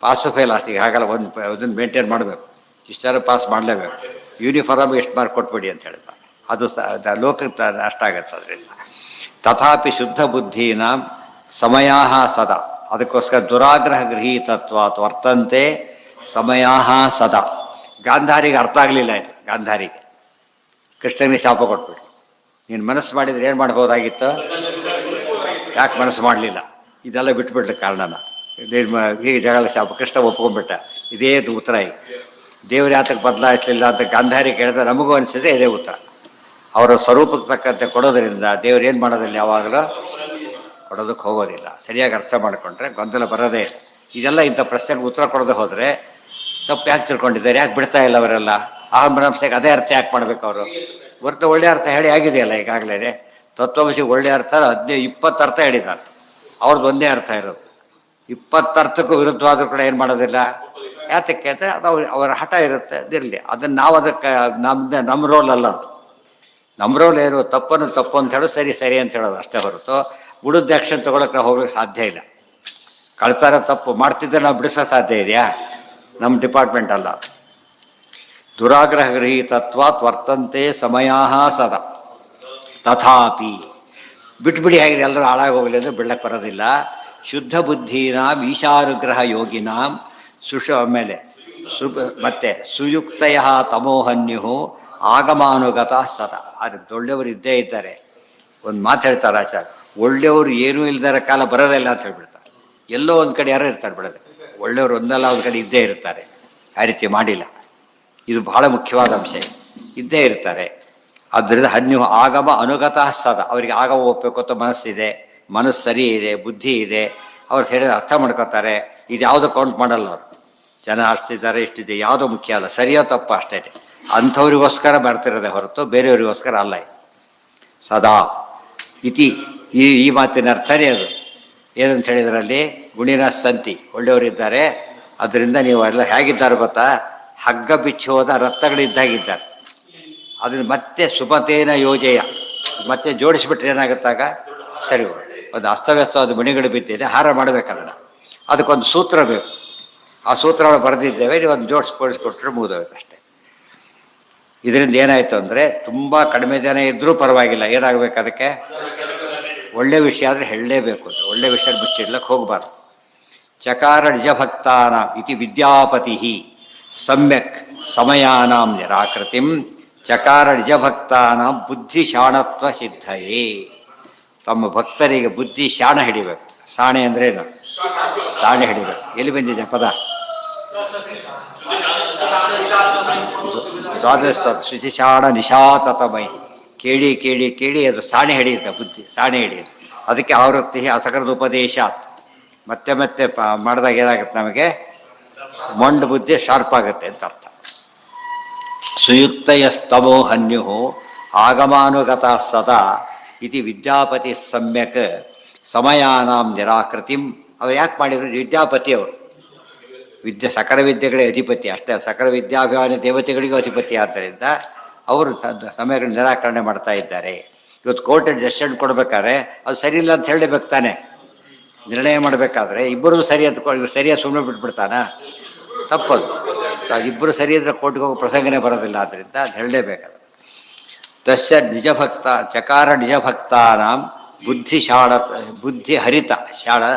ಪಾಸು ಫೇಲ್ ಈಗ ಹಾಗಲ್ಲ. ಅದನ್ನು ಮೇಂಟೈನ್ ಮಾಡಬೇಕು, ಇಷ್ಟರ ಪಾಸ್ ಮಾಡಲೇಬೇಕು. ಯೂನಿಫಾರ್ಮ್ ಎಷ್ಟು ಮಾರ್ಕ್ ಕೊಟ್ಬಿಡಿ ಅಂತ ಹೇಳ್ತಾರೆ. ಅದು ಲೋಕಕ್ಕೆ ನಷ್ಟ ಆಗುತ್ತೆ ಅದರಿಂದ. ತಥಾಪಿ ಶುದ್ಧ ಬುದ್ಧೀನ ಸಮಯ ಸದಾ. ಅದಕ್ಕೋಸ್ಕರ ದುರಾಗ್ರಹ ಗೃಹೀತತ್ವ ವರ್ತಂತೆ ಸಮಯ ಸದಾ. ಗಾಂಧಾರಿಗೆ ಅರ್ಥ ಆಗಲಿಲ್ಲ ಇದು. ಗಾಂಧಾರಿಗೆ ಕೃಷ್ಣನಿಗೆ ಶಾಪ ಕೊಟ್ಬಿಟ್ಟು, ನೀನು ಮನಸ್ಸು ಮಾಡಿದರೆ ಏನು ಮಾಡ್ಬೋದಾಗಿತ್ತು, ಯಾಕೆ ಮನಸ್ಸು ಮಾಡಲಿಲ್ಲ? ಇದೆಲ್ಲ ಬಿಟ್ಬಿಟ್ರೆ ಕಾರಣನ. ಹೀಗೆ ಜಗಳ ಶಾಪ. ಕೃಷ್ಣ ಒಪ್ಕೊಂಡ್ಬಿಟ್ಟ. ಇದೇ ಉತ್ತರ. ಈಗ ದೇವ್ರ ಯಾತಕ್ಕೆ ಬದಲಾಯಿಸಲಿಲ್ಲ ಅಂತ ಗಾಂಧಾರಿ ಕೇಳಿದ್ರೆ ನಮಗೂ ಅನಿಸಿದ್ರೆ ಇದೇ ಉತ್ತರ. ಅವರ ಸ್ವರೂಪಕ್ಕೆ ತಕ್ಕಂತೆ ಕೊಡೋದ್ರಿಂದ ದೇವ್ರು ಏನು ಮಾಡೋದಿಲ್ಲ, ಯಾವಾಗಲೂ ಕೊಡೋದಕ್ಕೆ ಹೋಗೋದಿಲ್ಲ. ಸರಿಯಾಗಿ ಅರ್ಥ ಮಾಡಿಕೊಂಡ್ರೆ ಗೊಂದಲ ಬರೋದೇ. ಇದೆಲ್ಲ ಇಂಥ ಪ್ರಶ್ನೆಗೆ ಉತ್ತರ ಕೊಡೋದೇ ಹೋದರೆ ತಪ್ಪು ಯಾಕೆ ತಿಳ್ಕೊಂಡಿದ್ದಾರೆ, ಯಾಕೆ ಬಿಡ್ತಾ ಇಲ್ಲ ಅವರೆಲ್ಲ? ಮನಸ್ಸಿಗೆ ಅದೇ ಅರ್ಥ ಯಾಕೆ ಮಾಡಬೇಕು ಅವರು? ಹೊರತು ಒಳ್ಳೆಯ ಅರ್ಥ ಹೇಳಿ ಆಗಿದೆಯಲ್ಲ ಈಗಾಗಲೇ. ತತ್ವಮಸಿಗೆ ಒಳ್ಳೆಯ ಅರ್ಥ 15-20 ಅರ್ಥ ಹೇಳಿದ್ದಾರೆ. ಅವ್ರದ್ದು ಒಂದೇ ಅರ್ಥ ಇರೋದು. 20 ಅರ್ಥಕ್ಕೂ ವಿರುದ್ಧವಾದರೂ ಕೂಡ ಏನು ಮಾಡೋದಿಲ್ಲ. ಯಾತಕ್ಕೆ ಅಂದರೆ ಅದು ಅವರ ಹಠ ಇರುತ್ತೆ, ಅದಿರಲಿ. ಅದನ್ನು ನಾವು ಅದಕ್ಕೆ ನಮ್ಮ ರೋಲ್ ಅಲ್ಲ ಅದು. ನಮ್ಮ ರೋಲ್ ಏನು, ತಪ್ಪನ್ನು ತಪ್ಪು ಅಂತ ಹೇಳೋದು, ಸರಿ ಸರಿ ಅಂತ ಹೇಳೋದು ಅಷ್ಟೇ ಹೊರತು ಉಳಿದ ಆ್ಯಕ್ಷನ್ ತೊಗೊಳಕ್ಕೆ ನಾವು ಹೋಗೋಕ್ಕೆ ಸಾಧ್ಯ ಇಲ್ಲ. ಕಳ್ತಾರ ತಪ್ಪು ಮಾಡ್ತಿದ್ದರೆ ನಾವು ಬಿಡಿಸೋ ಸಾಧ್ಯ ಇದೆಯಾ? ನಮ್ಮ ಡಿಪಾರ್ಟ್ಮೆಂಟ್ ಅಲ್ಲ. ದುರಾಗ್ರಹ ಗೃಹೀತತ್ವಾತ್ ವರ್ತಂತೆ ಸಮಯ ಸದಾ. ತಥಾಪಿ ಬಿಟ್ಬಿಡಿ, ಆಗಿದೆ ಎಲ್ಲರೂ ಹಾಳಾಗೋಗಲಿ ಅಂದರೆ ಬಿಡ್ಲಕ್ಕೆ ಬರೋದಿಲ್ಲ. ಶುದ್ಧ ಬುದ್ಧೀನಾಂ ಈಶಾನುಗ್ರಹ ಯೋಗಿನಾಂ ಆಮೇಲೆ ಮತ್ತೆ ಸುಯುಕ್ತಯ ತಮೋಹನ್ಯು ಆಗಮಾನುಗತ ಸದಾ. ಆದರೆ ಒಳ್ಳೆಯವರು ಇದ್ದೇ ಇದ್ದಾರೆ. ಒಂದು ಮಾತು ಹೇಳ್ತಾರೆ ಆಚಾರ್ಯ, ಒಳ್ಳೆಯವರು ಏನೂ ಇಲ್ದಾರ ಕಾಲ ಬರೋದಿಲ್ಲ ಅಂತ ಹೇಳ್ಬಿಡ್ತಾರೆ. ಎಲ್ಲೋ ಒಂದು ಕಡೆ ಯಾರೋ ಇರ್ತಾರೆ ಬಿಡೋದು. ಒಳ್ಳೆಯವರು ಒಂದಲ್ಲ ಒಂದು ಕಡೆ ಇದ್ದೇ ಇರ್ತಾರೆ. ಆ ರೀತಿ ಮಾಡಿಲ್ಲ. ಇದು ಬಹಳ ಮುಖ್ಯವಾದ ಅಂಶ. ಇದ್ದೇ ಇರ್ತಾರೆ. ಆದ್ದರಿಂದ ಹನ್ಯು ಆಗಮ ಅನುಗತ ಸದ. ಅವರಿಗೆ ಆಗಮ ಒಪ್ಪಬೇಕು ಅಂತ ಮನಸ್ಸಿದೆ, ಮನಸ್ಸು ಸರಿ ಇದೆ, ಬುದ್ಧಿ ಇದೆ. ಅವ್ರು ಸರಿ ಅರ್ಥ ಮಾಡ್ಕೋತಾರೆ. ಇದು ಯಾವುದೋ ಕೌಂಟ್ ಮಾಡಲ್ಲ ಅವರು. ಜನ ಅಷ್ಟಿದ್ದಾರೆ ಇಷ್ಟಿದೆ ಯಾವುದೋ ಮುಖ್ಯ ಅಲ್ಲ, ಸರಿಯೋ ತಪ್ಪ ಅಷ್ಟೇ. ಅಂಥವ್ರಿಗೋಸ್ಕರ ಬರ್ತಿರೋದೆ ಹೊರತು ಬೇರೆಯವ್ರಿಗೋಸ್ಕರ ಅಲ್ಲ. ಸದಾ ಇತಿ ಈ ಮಾತಿನ ಅರ್ಥನೇ ಅದು. ಏನಂತ ಹೇಳಿದ್ರಲ್ಲಿ, ಗುಣಿನ ಸಂತಿ, ಒಳ್ಳೆಯವರಿದ್ದಾರೆ. ಅದರಿಂದ ನೀವು ಎಲ್ಲ ಹೇಗಿದ್ದಾರೆ ಗೊತ್ತಾ, ಹಗ್ಗ ಬಿಚ್ಚಿ ಹೋದ ರಥಗಳಿದ್ದಾಗಿದ್ದಾರೆ. ಅದನ್ನು ಮತ್ತೆ ಸುಮತೇನ ಯೋಜೆಯ ಮತ್ತೆ ಜೋಡಿಸ್ಬಿಟ್ರೆ ಏನಾಗುತ್ತಾಗ ಸರಿ. ಒಂದು ಅಸ್ತವ್ಯಸ್ತವಾದ ಮಣಿಗಳು ಬಿದ್ದಿದೆ, ಹಾರ ಮಾಡಬೇಕದನ್ನು. ಅದಕ್ಕೊಂದು ಸೂತ್ರ ಬೇಕು. ಆ ಸೂತ್ರವನ್ನು ಬರೆದಿದ್ದೇವೆ, ನೀವು ಒಂದು ಜೋಡಿಸ್ಕೊಟ್ರೆ ಮುಗಿದೋಗುತ್ತೆ ಅಷ್ಟೇ. ಇದರಿಂದ ಏನಾಯಿತು ಅಂದರೆ, ತುಂಬ ಕಡಿಮೆ ಜನ ಇದ್ದರೂ ಪರವಾಗಿಲ್ಲ. ಏನಾಗಬೇಕು ಅದಕ್ಕೆ? ಒಳ್ಳೆಯ ವಿಷಯ ಆದರೆ ಹೇಳಲೇಬೇಕು ಅಂತ. ಒಳ್ಳೆಯ ವಿಷಯ ಮುಚ್ಚಿಡ್ಲಕ್ಕೆ ಹೋಗಬಾರ್ದು. ಚಕಾರ ನಿಜಭಕ್ತಾನ ಇತಿ ವಿದ್ಯಾಪತಿ ಸಮ್ಯಕ್ ಸಮಯಾನಾಂ ನಿರಾಕೃತಿಂ ಚಕಾರ ನಿಜಭಕ್ತಾನ ಬುದ್ಧಿ ಶಾಣತ್ವ ಸಿದ್ಧಯೇ. ತಮ್ಮ ಭಕ್ತರಿಗೆ ಬುದ್ಧಿ ಶಾಣ ಹಿಡಿಬೇಕು. ಸಾಣೆ ಅಂದ್ರೇನು? ಸಾಣೆ ಹಿಡಿಬೇಕು. ಎಲ್ಲಿ ಬಂದಿದೆ ಪದ? ದ್ವಾದಶ ಶುಚಿಶಾಣ ನಿಶಾತತಮೈ. ಕೇಳಿ ಕೇಳಿ ಕೇಳಿ ಅದು ಸಾಣೆ ಹಿಡಿಯುತ್ತೆ, ಬುದ್ಧಿ ಸಾಣೆ ಹಿಡಿಯುತ್ತೆ. ಅದಕ್ಕೆ ಆವೃತ್ತಿ ಅಸಕರದ ಉಪದೇಶ ಮತ್ತೆ ಮತ್ತೆ ಮಾಡಿದಾಗ ಏನಾಗುತ್ತೆ, ನಮಗೆ ಮೊಂಡು ಬುದ್ಧಿ ಶಾರ್ಪ್ ಆಗುತ್ತೆ ಅಂತ ಅರ್ಥ. ಸುಯುಕ್ತಯಸ್ತಮೋ ಹನ್ಯು ಆಗಮಾನುಗತ ಸದಾ ಇತಿ ವಿದ್ಯಾಪತಿ ಸಮ್ಯಕ್ ಸಮಯಾನಾಂ ನಿರಾಕೃತಿಂ. ಅವ್ರು ಯಾಕೆ ಮಾಡಿದ್ರು? ವಿದ್ಯಾಪತಿ ಅವರು ಸಕಲ ವಿದ್ಯೆಗಳೇ ಅಧಿಪತಿ ಅಷ್ಟೇ. ಸಕಲ ವಿದ್ಯಾಭಿಮಾನಿ ದೇವತೆಗಳಿಗೂ ಅಧಿಪತಿ. ಆದ್ದರಿಂದ ಅವರು ಸಮಯಗಳ ನಿರಾಕರಣೆ ಮಾಡ್ತಾ ಇದ್ದಾರೆ. ಇವತ್ತು ಕೋರ್ಟಲ್ಲಿ ಜಡ್ಜ್ಮೆಂಟ್ ಕೊಡಬೇಕಾದ್ರೆ ಅದು ಸರಿ ಇಲ್ಲ ಅಂತ ಹೇಳಬೇಕು ತಾನೆ. ನಿರ್ಣಯ ಮಾಡಬೇಕಾದ್ರೆ ಇಬ್ಬರು ಸರಿ ಅಂತ ಸರಿಯಾಗಿ ಸುಮ್ಮನೆ ಬಿಟ್ಬಿಡ್ತಾನ, ತಪ್ಪದು. ಇಬ್ಬರು ಸರಿ ಅಂದರೆ ಕೋರ್ಟ್ಗೆ ಹೋಗೋ ಪ್ರಸಂಗನೇ ಬರೋದಿಲ್ಲ. ಆದ್ದರಿಂದ ಅದು ಹೇಳಲೇಬೇಕಾದ. ತಸ್ಯ ನಿಜಭಕ್ತ ಚಕಾರ ನಿಜಭಕ್ತಾನಾಂ ಬುದ್ಧಿ ಬುದ್ಧಿ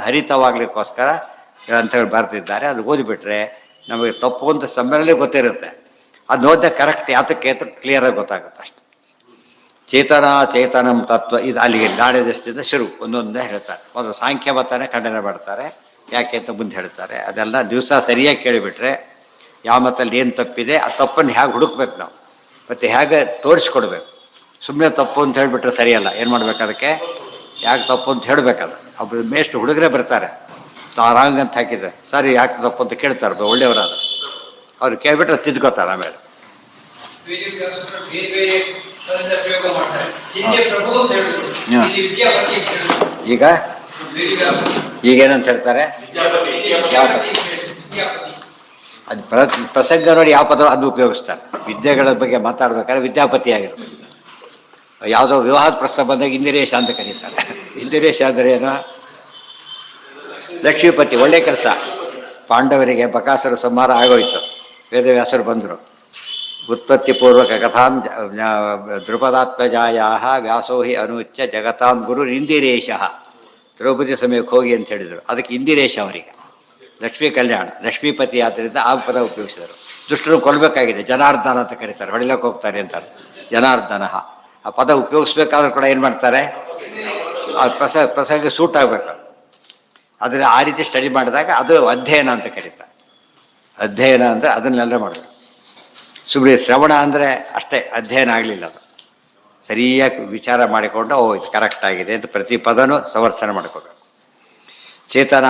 ಹರಿತವಾಗಲಿಕ್ಕೋಸ್ಕರ ಅಂತ ಹೇಳಿ ಬರ್ತಿದ್ದಾರೆ. ಅದು ಓದಿಬಿಟ್ರೆ ನಮಗೆ ತಪ್ಪು ಅಂತ ಸಮ್ಮೇಳನೇ ಗೊತ್ತಿರುತ್ತೆ. ಅದು ನೋಡಿದ್ರೆ ಕರೆಕ್ಟ್ ಯಾತಕ್ಕೆ ಅಂತ ಕ್ಲಿಯರಾಗಿ ಗೊತ್ತಾಗುತ್ತೆ ಅಷ್ಟೆ. ಚೇತನಂ ತತ್ವ ಇದು ಅಲ್ಲಿಗೆ ನಾಳೆ ದೃಷ್ಟಿಯಿಂದ ಶುರು ಒಂದೊಂದೇ ಹೇಳ್ತಾರೆ. ಒಂದು ಸಾಂಖ್ಯ ಮತನೇ ಖಂಡನೆ ಮಾಡ್ತಾರೆ, ಯಾಕೆ ಅಂತ ಮುಂದೆ ಹೇಳ್ತಾರೆ. ಅದೆಲ್ಲ ದಿವಸ ಸರಿಯಾಗಿ ಕೇಳಿಬಿಟ್ರೆ ಯಾವ ಮತಲ್ಲಿ ಏನು ತಪ್ಪಿದೆ ಆ ತಪ್ಪನ್ನು ಹೇಗೆ ಹುಡುಕ್ಬೇಕು ನಾವು, ಮತ್ತು ಹೇಗೆ ತೋರಿಸ್ಕೊಡ್ಬೇಕು. ಸುಮ್ಮನೆ ತಪ್ಪು ಅಂತ ಹೇಳಿಬಿಟ್ರೆ ಸರಿಯಲ್ಲ. ಏನು ಮಾಡ್ಬೇಕು, ಅದಕ್ಕೆ ಯಾಕೆ ತಪ್ಪು ಅಂತ ಹೇಳಬೇಕದು. ಒಬ್ಬರು ಮೇಷ್ಟು ಹುಡುಗರೇ ಬರ್ತಾರೆ, ರಾಂಗ್ ಅಂತ ಹಾಕಿದ್ರೆ ಸರಿ ಯಾಕೆ ತಪ್ಪು ಅಂತ ಕೇಳ್ತಾರೆ, ಒಳ್ಳೆಯವರಾದ ಅವ್ರು ಕೇಳಿಬಿಟ್ರೆ ತಿದ್ಕೋತಾರೆ. ಆಮೇಲೆ ಈಗ ಈಗೇನಂತ ಹೇಳ್ತಾರೆ, ಅದು ಪ್ರಸಂಗ ನೋಡಿ ಯಾವ ಪದ ಅದು ಉಪಯೋಗಿಸ್ತಾರೆ. ವಿದ್ಯೆಗಳ ಬಗ್ಗೆ ಮಾತಾಡ್ಬೇಕಾದ್ರೆ ವಿದ್ಯಾಪತಿ ಆಗಿರ್ಬೇಕು. ಯಾವುದೋ ವಿವಾಹದ ಪ್ರಸ್ತಾವ ಬಂದಾಗ ಇಂದಿರೇಶ ಅಂತ ಕರೀತಾರೆ. ಇಂದಿರೇಶ ಅಂದರೆ ಏನು, ಲಕ್ಷ್ಮೀಪತಿ. ಒಳ್ಳೆ ಕೆಲಸ. ಪಾಂಡವರಿಗೆ ಬಕಾಸುರ ಸಂಹಾರ ಆಗೋಯ್ತು, ವೇದವ್ಯಾಸರು ಬಂದರು. ಉತ್ಪತ್ತಿಪೂರ್ವಕ ಕಥಾಂ ದ್ರುಪದಾತ್ಮಜಾಯಾ ವ್ಯಾಸೋ ಹಿ ಅನುಚ್ಯ ಜಗತಾಂ ಗುರು ಇಂದಿರೇಶ. ದ್ರೌಪದಿ ಸಮಯಕ್ಕೆ ಹೋಗಿ ಅಂತ ಹೇಳಿದರು. ಅದಕ್ಕೆ ಇಂದಿರೇಶ ಅವರಿಗೆ ಲಕ್ಷ್ಮೀ ಕಲ್ಯಾಣ, ಲಕ್ಷ್ಮೀಪತಿ ಆದ್ದರಿಂದ ಆ ಪದ ಉಪಯೋಗಿಸಿದರು. ದುಷ್ಟರು ಕೊಲ್ಲಬೇಕಾಗಿದೆ, ಜನಾರ್ದನ ಅಂತ ಕರೀತಾರೆ, ಹೊಡಿಲಕ್ಕೆ ಹೋಗ್ತಾರೆ ಅಂತಾರೆ ಜನಾರ್ದನ. ಆ ಪದ ಉಪಯೋಗಿಸ್ಬೇಕಾದ್ರೂ ಕೂಡ ಏನು ಮಾಡ್ತಾರೆ, ಆ ಪ್ರಸಂಗ ಸೂಟ್ ಆಗಬೇಕು. ಆದರೆ ಆ ರೀತಿ ಸ್ಟಡಿ ಮಾಡಿದಾಗ ಅದು ಅಧ್ಯಯನ ಅಂತ ಕರೀತಾರೆ. ಅಧ್ಯಯನ ಅಂದರೆ ಅದನ್ನೆಲ್ಲ ಮಾಡಬೇಕು. ಸುಮ್ಮನೆ ಶ್ರವಣ ಅಂದರೆ ಅಷ್ಟೇ, ಅಧ್ಯಯನ ಆಗಲಿಲ್ಲ. ಅದು ಸರಿಯಾಗಿ ವಿಚಾರ ಮಾಡಿಕೊಂಡು ಇದು ಕರೆಕ್ಟ್ ಆಗಿದೆ ಅಂತ ಪ್ರತಿ ಪದನೂ ಸಮರ್ಥನೆ ಮಾಡ್ಕೋಬೇಕು. ಚೇತನ